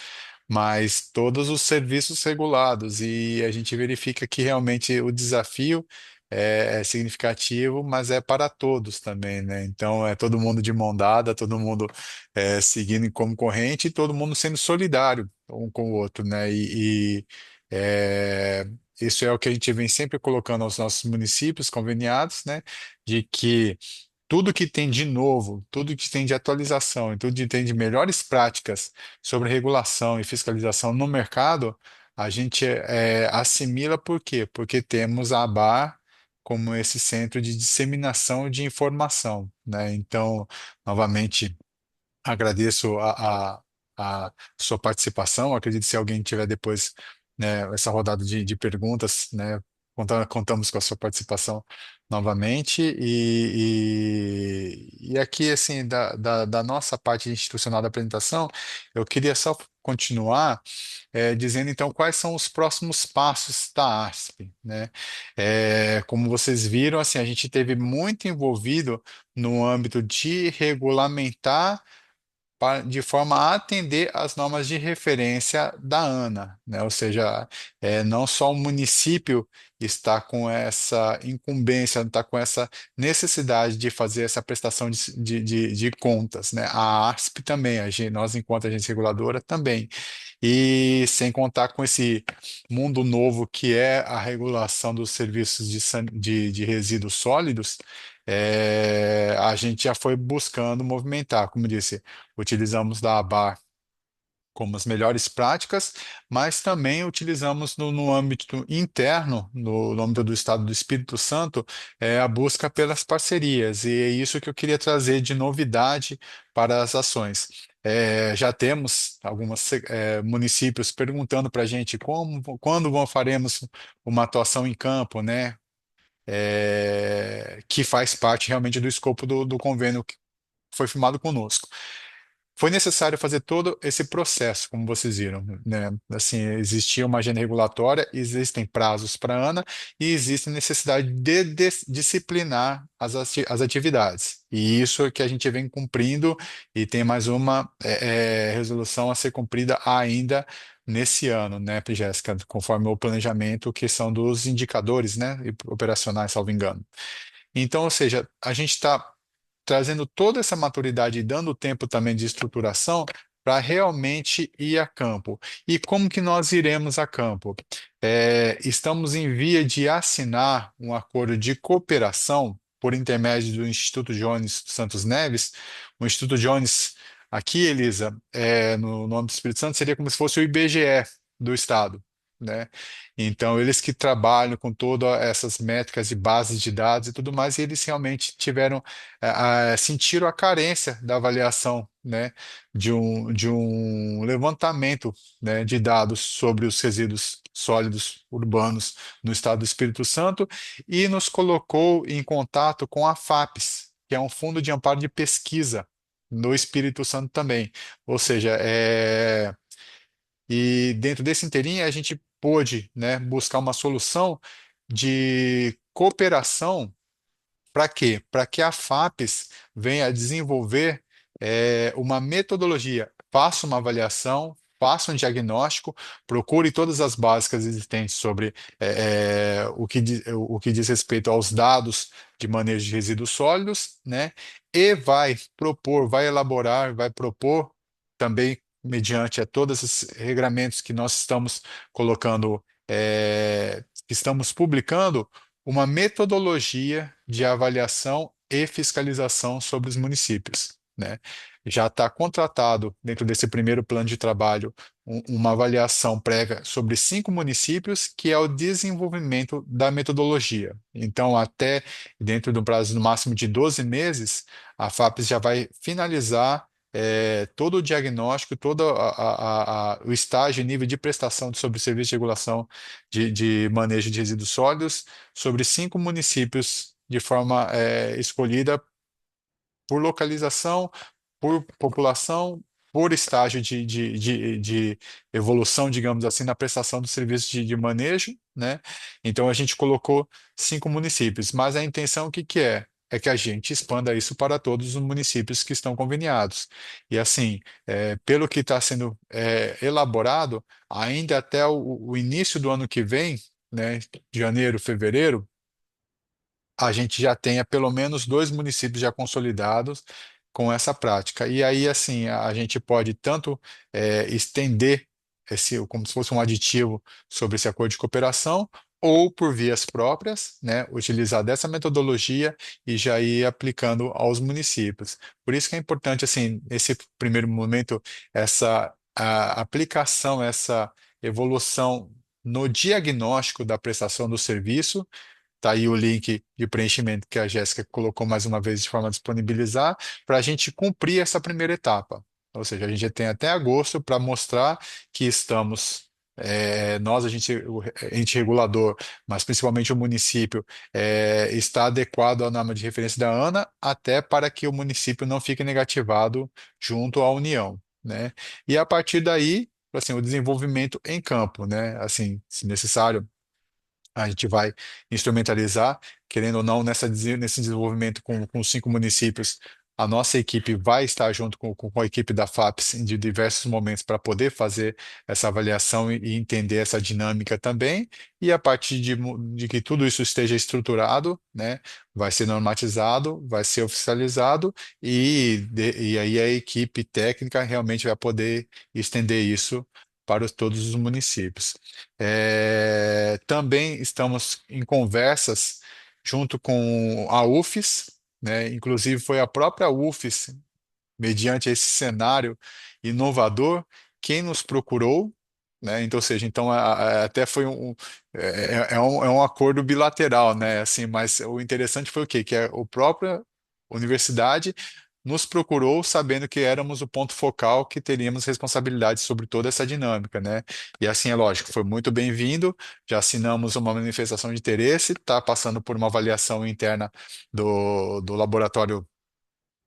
mas todos os serviços regulados, e a gente verifica que realmente o desafio é significativo, mas é para todos também, né? Então é todo mundo de mão dada, todo mundo seguindo como corrente e todo mundo sendo solidário um com o outro, né? É, isso é o que a gente vem sempre colocando aos nossos municípios conveniados, né? De que tudo que tem de novo, tudo que tem de atualização e tudo que tem de melhores práticas sobre regulação e fiscalização no mercado, a gente assimila por quê? Porque temos a ABAR como esse centro de disseminação de informação, né? Então, novamente, agradeço a sua participação. Acredito que se alguém tiver depois, né, essa rodada de perguntas, né, contamos com a sua participação novamente. E aqui, assim, da nossa parte institucional da apresentação, eu queria só continuar dizendo, então, quais são os próximos passos da ASP, né? Como vocês viram, assim, a gente teve muito envolvido no âmbito de regulamentar de forma a atender às normas de referência da ANA, né? Ou seja, não só o município está com essa incumbência, está com essa necessidade de fazer essa prestação de contas, né? A ASP também, nós enquanto agência reguladora também. e sem contar com esse mundo novo que é a regulação dos serviços de resíduos sólidos, a gente já foi buscando movimentar, como disse, utilizamos da ABAR como as melhores práticas, mas também utilizamos no âmbito interno, no âmbito do Estado do Espírito Santo, a busca pelas parcerias, e é isso que eu queria trazer de novidade para as ações. Já temos alguns municípios perguntando para a gente quando faremos uma atuação em campo, né? Que faz parte realmente do escopo do convênio que foi firmado conosco. Foi necessário fazer todo esse processo, como vocês viram, né? Assim, existia uma agenda regulatória, existem prazos para a ANA e existe necessidade de disciplinar as atividades. E isso é que a gente vem cumprindo e tem mais uma resolução a ser cumprida ainda nesse ano, né, Jéssica? Conforme o planejamento, que são dos indicadores, né, operacionais, salvo engano. Então, ou seja, a gente está trazendo toda essa maturidade e dando tempo também de estruturação para realmente ir a campo. E como que nós iremos a campo? Estamos em via de assinar um acordo de cooperação por intermédio do Instituto Jones Santos Neves. O Instituto Jones, aqui, Elisa, no âmbito do Espírito Santo, seria como se fosse o IBGE do Estado, né? Então, eles que trabalham com todas essas métricas e bases de dados e tudo mais, e eles realmente sentiram a carência da avaliação, né, de um levantamento, né, de dados sobre os resíduos sólidos urbanos no estado do Espírito Santo e nos colocou em contato com a FAPES, que é um fundo de amparo de pesquisa no Espírito Santo também. Ou seja, e dentro desse inteirinho a gente pôde, né, buscar uma solução de cooperação. Para quê? Para que a FAPES venha a desenvolver uma metodologia, faça uma avaliação, faça um diagnóstico, procure todas as básicas existentes sobre o que diz respeito aos dados de manejo de resíduos sólidos, né? E vai propor, vai elaborar, vai propor também mediante todos esses regramentos que nós estamos colocando, que estamos publicando uma metodologia de avaliação e fiscalização sobre os municípios, né? Já está contratado, dentro desse primeiro plano de trabalho, uma avaliação prévia sobre 5 municípios, que é o desenvolvimento da metodologia. Então, até dentro do prazo no máximo de 12 meses, a FAPES já vai finalizar todo o diagnóstico, todo o estágio e nível de prestação sobre o serviço de regulação de manejo de resíduos sólidos sobre 5 municípios de forma escolhida por localização, por população, por estágio de evolução, digamos assim, na prestação do serviço de manejo, né? Então a gente colocou 5 municípios, mas a intenção o que que é? É que a gente expanda isso para todos os municípios que estão conveniados. E assim, pelo que está sendo elaborado, ainda até o início do ano que vem, né, janeiro, fevereiro, a gente já tenha pelo menos 2 municípios já consolidados com essa prática. E aí, assim, a gente pode tanto estender como se fosse um aditivo sobre esse acordo de cooperação, ou por vias próprias, né, utilizar dessa metodologia e já ir aplicando aos municípios. Por isso que é importante, assim, nesse primeiro momento, essa a aplicação, essa evolução no diagnóstico da prestação do serviço. Tá aí o link de preenchimento que a Jéssica colocou mais uma vez de forma a disponibilizar, para a gente cumprir essa primeira etapa. Ou seja, a gente tem até agosto para mostrar que estamos, nós, o ente regulador, mas principalmente o município, está adequado à norma de referência da ANA, até para que o município não fique negativado junto à União, né? E a partir daí, assim, o desenvolvimento em campo, né? Assim, se necessário a gente vai instrumentalizar, querendo ou não, nesse desenvolvimento com 5 municípios. A nossa equipe vai estar junto com a equipe da FAPES em diversos momentos para poder fazer essa avaliação e entender essa dinâmica também. E a partir de que tudo isso esteja estruturado, né, vai ser normatizado, vai ser oficializado e aí a equipe técnica realmente vai poder estender isso para todos os municípios. Também estamos em conversas junto com a UFES, né? Inclusive foi a própria UFES, mediante esse cenário inovador, quem nos procurou, né? Então, ou seja, então até foi é um acordo bilateral, né? Assim, mas o interessante foi o quê? Que a própria universidade nos procurou sabendo que éramos o ponto focal que teríamos responsabilidade sobre toda essa dinâmica, né? E assim, é lógico, foi muito bem-vindo, já assinamos uma manifestação de interesse, está passando por uma avaliação interna do laboratório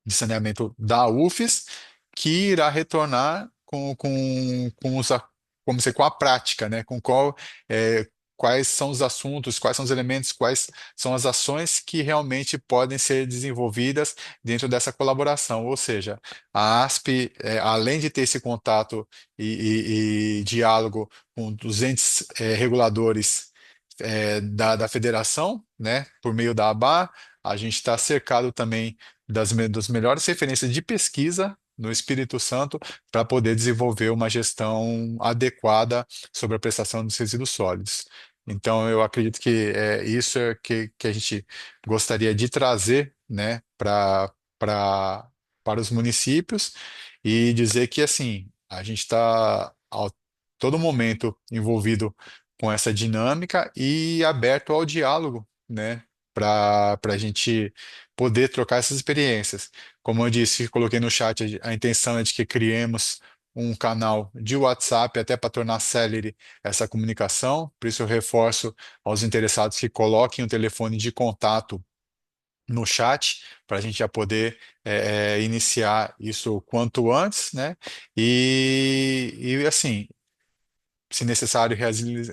de saneamento da UFES, que irá retornar como dizer, com a prática, né? Quais são os assuntos, quais são os elementos, quais são as ações que realmente podem ser desenvolvidas dentro dessa colaboração. Ou seja, a ASP, além de ter esse contato e diálogo com os entes, reguladores, da federação, né, por meio da ABA, a gente está cercado também das melhores referências de pesquisa no Espírito Santo para poder desenvolver uma gestão adequada sobre a prestação dos resíduos sólidos. Então, eu acredito que isso é que a gente gostaria de trazer, né, para os municípios e dizer que, assim, a gente está a todo momento envolvido com essa dinâmica e aberto ao diálogo, né, para a gente poder trocar essas experiências. Como eu disse, coloquei no chat, a intenção é de que criemos um canal de WhatsApp até para tornar célere essa comunicação. Por isso eu reforço aos interessados que coloquem o telefone de contato no chat para a gente já poder iniciar isso o quanto antes, né? E assim, se necessário,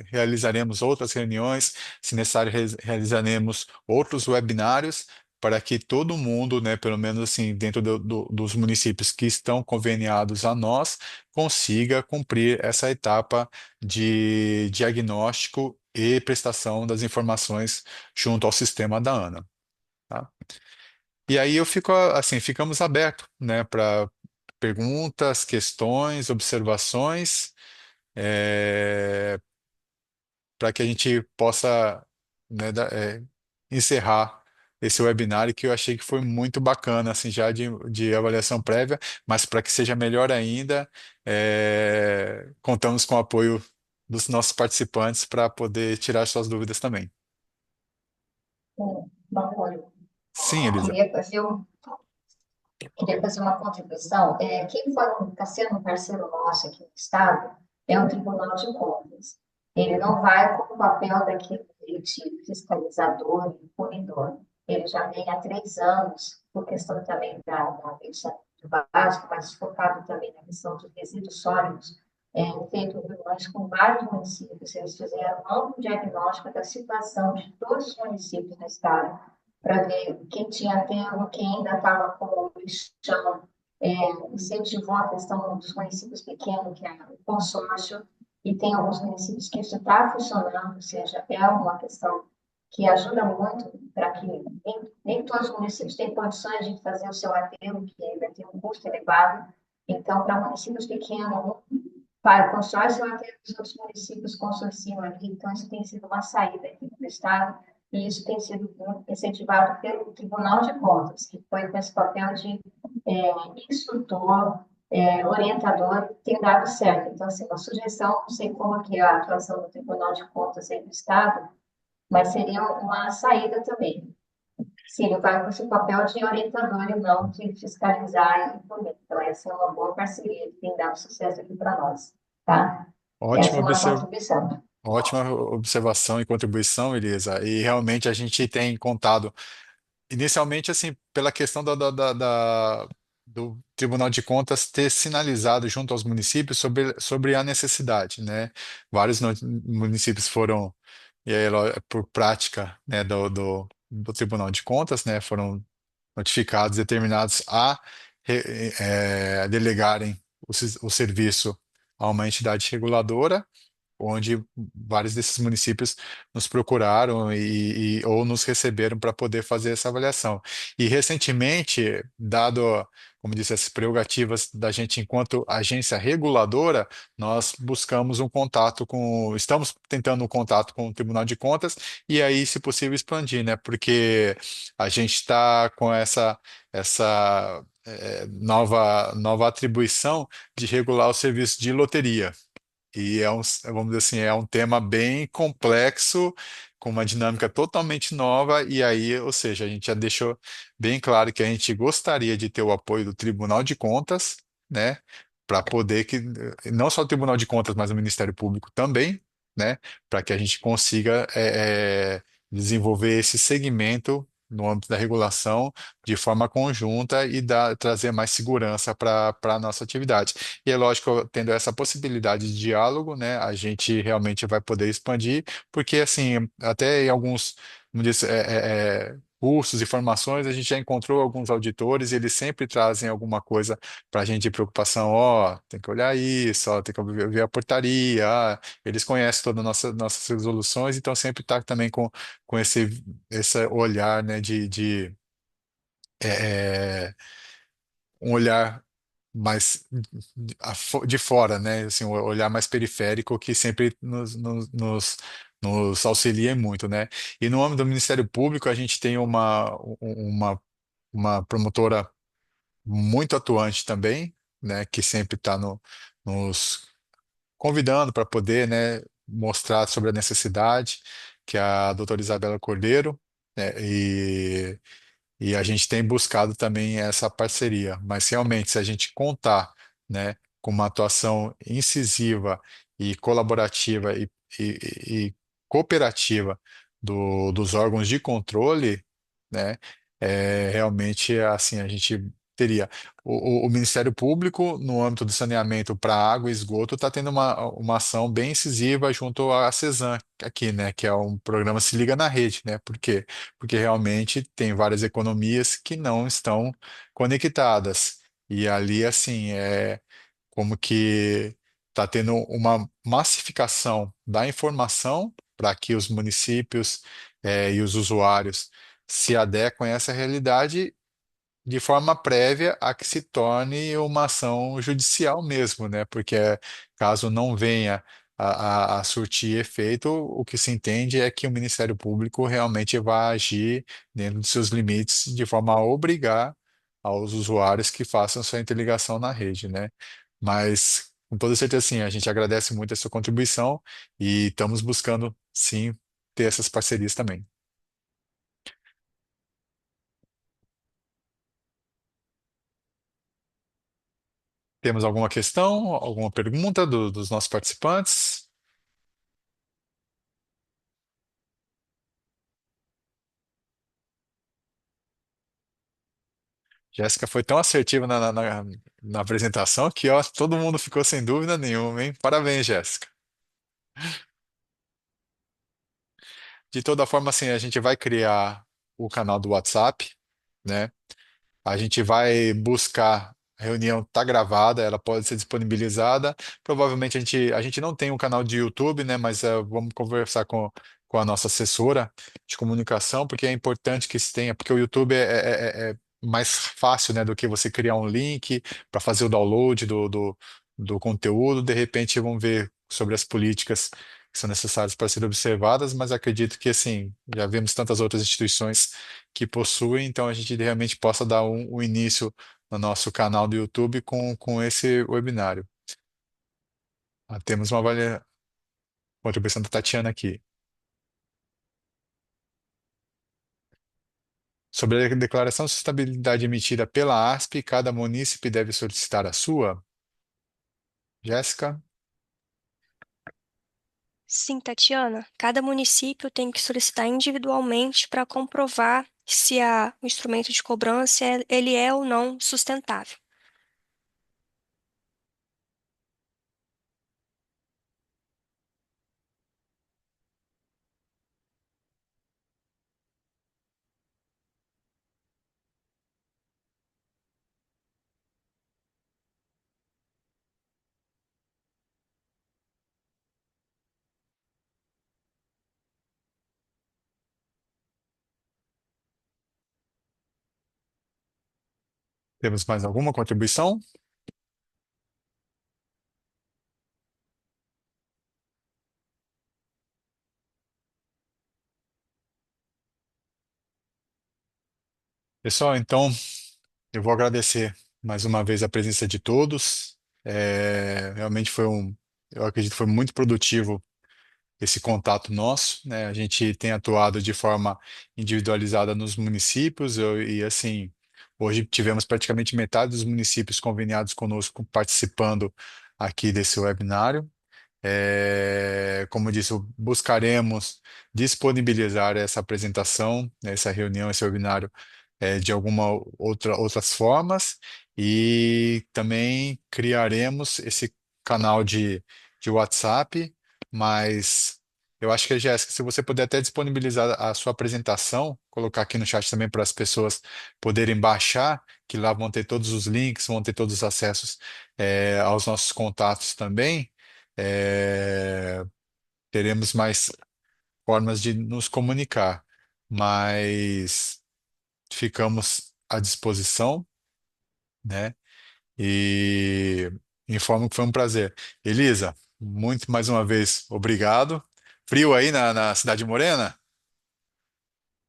realizaremos outras reuniões, se necessário, realizaremos outros webinários para que todo mundo, né, pelo menos assim, dentro dos municípios que estão conveniados a nós, consiga cumprir essa etapa de diagnóstico e prestação das informações junto ao sistema da ANA. Tá? E aí eu fico assim, ficamos abertos, né, para perguntas, questões, observações. É, para que a gente possa, né, encerrar esse webinário que eu achei que foi muito bacana, assim, já de avaliação prévia, mas para que seja melhor ainda, contamos com o apoio dos nossos participantes para poder tirar suas dúvidas também. Bom, Sim, Elisa. queria fazer queria fazer uma contribuição. Quem está sendo um parceiro nosso aqui no Estado é o Tribunal de Contas. Ele não vai com o papel daquele de fiscalizador e punidor. Ele já vem há 3 anos, por questão também da rede básica, mas focado também na questão dos resíduos sólidos, feito reuniões com vários municípios. Eles fizeram um amplo diagnóstico da situação de todos os municípios do Estado, para ver quem tinha aterro, quem ainda estava com lixão, incentivou a questão dos municípios pequenos, que é o consórcio, e tem alguns municípios que isso está funcionando, ou seja, é uma questão que ajuda muito para que nem todos os municípios têm condições de fazer o seu aterro, que ainda tem um custo elevado. Então, para municípios pequenos, para o consórcio, eu aterro os outros municípios consorciam ali. Então, isso tem sido uma saída aqui do Estado, e isso tem sido incentivado pelo Tribunal de Contas, que foi com esse papel de instrutor, orientador, tem dado certo. Então, assim, uma sugestão, não sei como que é a atuação do Tribunal de Contas aí do Estado, mas seria uma saída também. Se ele vai com esse papel de orientador e não de fiscalizar e punir. Então, essa é uma boa parceria que tem dado sucesso aqui para nós, tá? Essa Ótima é uma observação. contribuição. Ótima observação e contribuição, Elisa. E realmente a gente tem contado inicialmente, assim, pela questão do Tribunal de Contas ter sinalizado junto aos municípios sobre a necessidade, né? Vários municípios foram, e aí, por prática, né, do Tribunal de Contas, né, foram notificados, determinados a delegarem o serviço a uma entidade reguladora, onde vários desses municípios nos procuraram ou nos receberam para poder fazer essa avaliação. E recentemente, dado como disse, as prerrogativas da gente enquanto agência reguladora, nós buscamos um contato estamos tentando um contato com o Tribunal de Contas e aí, se possível, expandir, né? Porque a gente está com essa nova atribuição de regular o serviço de loteria. E vamos dizer assim, é um tema bem complexo, com uma dinâmica totalmente nova, e aí, ou seja, a gente já deixou bem claro que a gente gostaria de ter o apoio do Tribunal de Contas, né, para poder que, não só o Tribunal de Contas, mas o Ministério Público também, né, para que a gente consiga desenvolver esse segmento no âmbito da regulação de forma conjunta e trazer mais segurança para a nossa atividade. E é lógico, tendo essa possibilidade de diálogo, né, a gente realmente vai poder expandir, porque assim, até em alguns, como disse, cursos e formações, a gente já encontrou alguns auditores e eles sempre trazem alguma coisa para a gente de preocupação, ó, tem que olhar isso, ó, tem que ver a portaria, eles conhecem todas as nossas resoluções, então sempre está também com esse olhar, né, é, é, um olhar mais de fora, né? Assim, um olhar mais periférico que sempre nos auxilia muito, né? E no âmbito do Ministério Público, a gente tem uma promotora muito atuante também, né? Que sempre está nos convidando para poder, né, mostrar sobre a necessidade, que é a doutora Isabela Cordeiro, né? E a gente tem buscado também essa parceria, mas realmente, se a gente contar, né, com uma atuação incisiva e colaborativa e cooperativa dos órgãos de controle, né, realmente assim a gente teria. O Ministério Público, no âmbito do saneamento para água e esgoto, está tendo uma ação bem incisiva junto à CESAM aqui, né, que é um programa Se Liga na Rede, né? Por quê? Porque realmente tem várias economias que não estão conectadas. E ali, assim, é como que está tendo uma massificação da informação para que os municípios, e os usuários se adequem a essa realidade de forma prévia a que se torne uma ação judicial mesmo, né? Porque caso não venha a surtir efeito, o que se entende é que o Ministério Público realmente vai agir dentro dos seus limites de forma a obrigar aos usuários que façam sua interligação na rede, né? Mas com toda certeza, sim, a gente agradece muito a sua contribuição e estamos buscando, sim, ter essas parcerias também. Temos alguma questão, alguma pergunta dos nossos participantes? Jéssica foi tão assertiva na apresentação que ó, todo mundo ficou sem dúvida nenhuma, hein? Parabéns, Jéssica. De toda forma, assim, a gente vai criar o canal do WhatsApp, né? A gente vai buscar. A reunião está gravada, ela pode ser disponibilizada. Provavelmente a gente não tem um canal de YouTube, né? Mas vamos conversar com a nossa assessora de comunicação, porque é importante que se tenha, porque o YouTube é mais fácil, né, do que você criar um link para fazer o download do conteúdo. De repente, vamos ver sobre as políticas que são necessárias para serem observadas, mas acredito que, assim, já vimos tantas outras instituições que possuem, então a gente realmente possa dar um início no nosso canal do YouTube com esse webinário. Temos uma contribuição da Tatiana aqui. Sobre a declaração de sustentabilidade emitida pela ASP, cada munícipe deve solicitar a sua? Jéssica? Sim, Tatiana, cada município tem que solicitar individualmente para comprovar se o instrumento de cobrança ele é ou não sustentável. Temos mais alguma contribuição? Pessoal, então eu vou agradecer mais uma vez a presença de todos. Realmente eu acredito que foi muito produtivo esse contato nosso, né? A gente tem atuado de forma individualizada nos municípios e assim, hoje tivemos praticamente metade dos municípios conveniados conosco participando aqui desse webinário. Como eu disse, buscaremos disponibilizar essa apresentação, né, essa reunião, esse webinário, de outras formas e também criaremos esse canal de WhatsApp, mas eu acho que, Jéssica, se você puder até disponibilizar a sua apresentação, colocar aqui no chat também para as pessoas poderem baixar, que lá vão ter todos os links, vão ter todos os acessos, aos nossos contatos também. é, Teremos mais formas de nos comunicar, mas ficamos à disposição, né? E informo que foi um prazer. Elisa, muito mais uma vez, obrigado. Frio aí na Cidade Morena?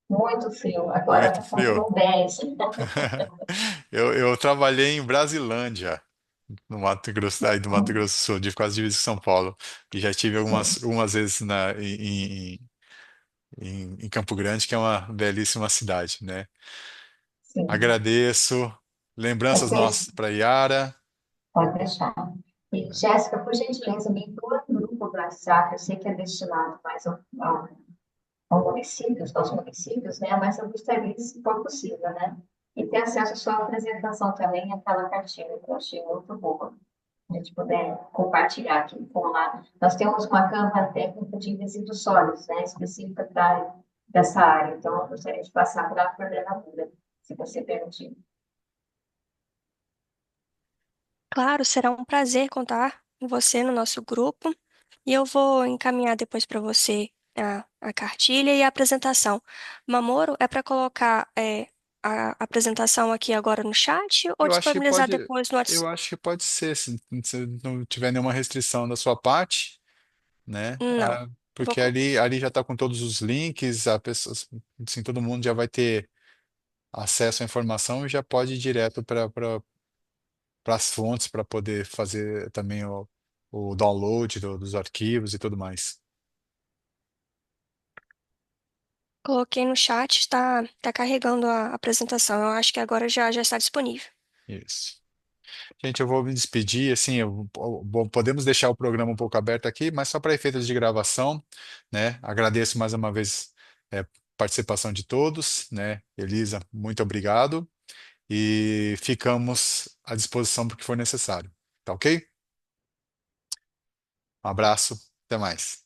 Muito frio, agora Muito está com frio. um 10. Eu trabalhei em Brasilândia, no Mato Grosso, aí do Mato Grosso do Sul, de quase divisa com São Paulo. E já tive Sim, algumas vezes em Campo Grande, que é uma belíssima cidade, né? sim. Agradeço. Lembranças Vocês nossas para Yara. podem deixar. E, Jéssica, por gentileza, me inclua no grupo do WhatsApp. Eu sei que é destinado mais ao municípios, aos municípios, né? Mas eu gostaria, se for possível, né? E ter acesso à sua apresentação também, aquela cartilha que eu achei muito boa. A gente puder compartilhar aqui com lá. Nós temos uma câmara técnica de resíduos sólidos, né? Específica para dessa área. Então, eu gostaria de passar para a coordenadora, se você permitir. Claro, será um prazer contar com você no nosso grupo e eu vou encaminhar depois para você a cartilha e a apresentação. Mamoro, é para colocar a apresentação aqui agora no chat ou Eu acho que disponibilizar pode, depois no eu WhatsApp? acho que pode ser, se não tiver nenhuma restrição da sua parte, né? Não. Vou Porque ali já está com todos os links, a pessoa, assim, todo mundo já vai ter acesso à informação e já pode ir direto para as fontes para poder fazer também o download dos arquivos e tudo mais. Coloquei no chat, está carregando a apresentação. Eu acho que agora já está disponível. Isso. Gente, eu vou me despedir, assim, bom, podemos deixar o programa um pouco aberto aqui, mas só para efeitos de gravação, né? Agradeço mais uma vez a participação de todos, né? Elisa, muito obrigado e ficamos à disposição para o que for necessário, tá ok? Um abraço, até mais.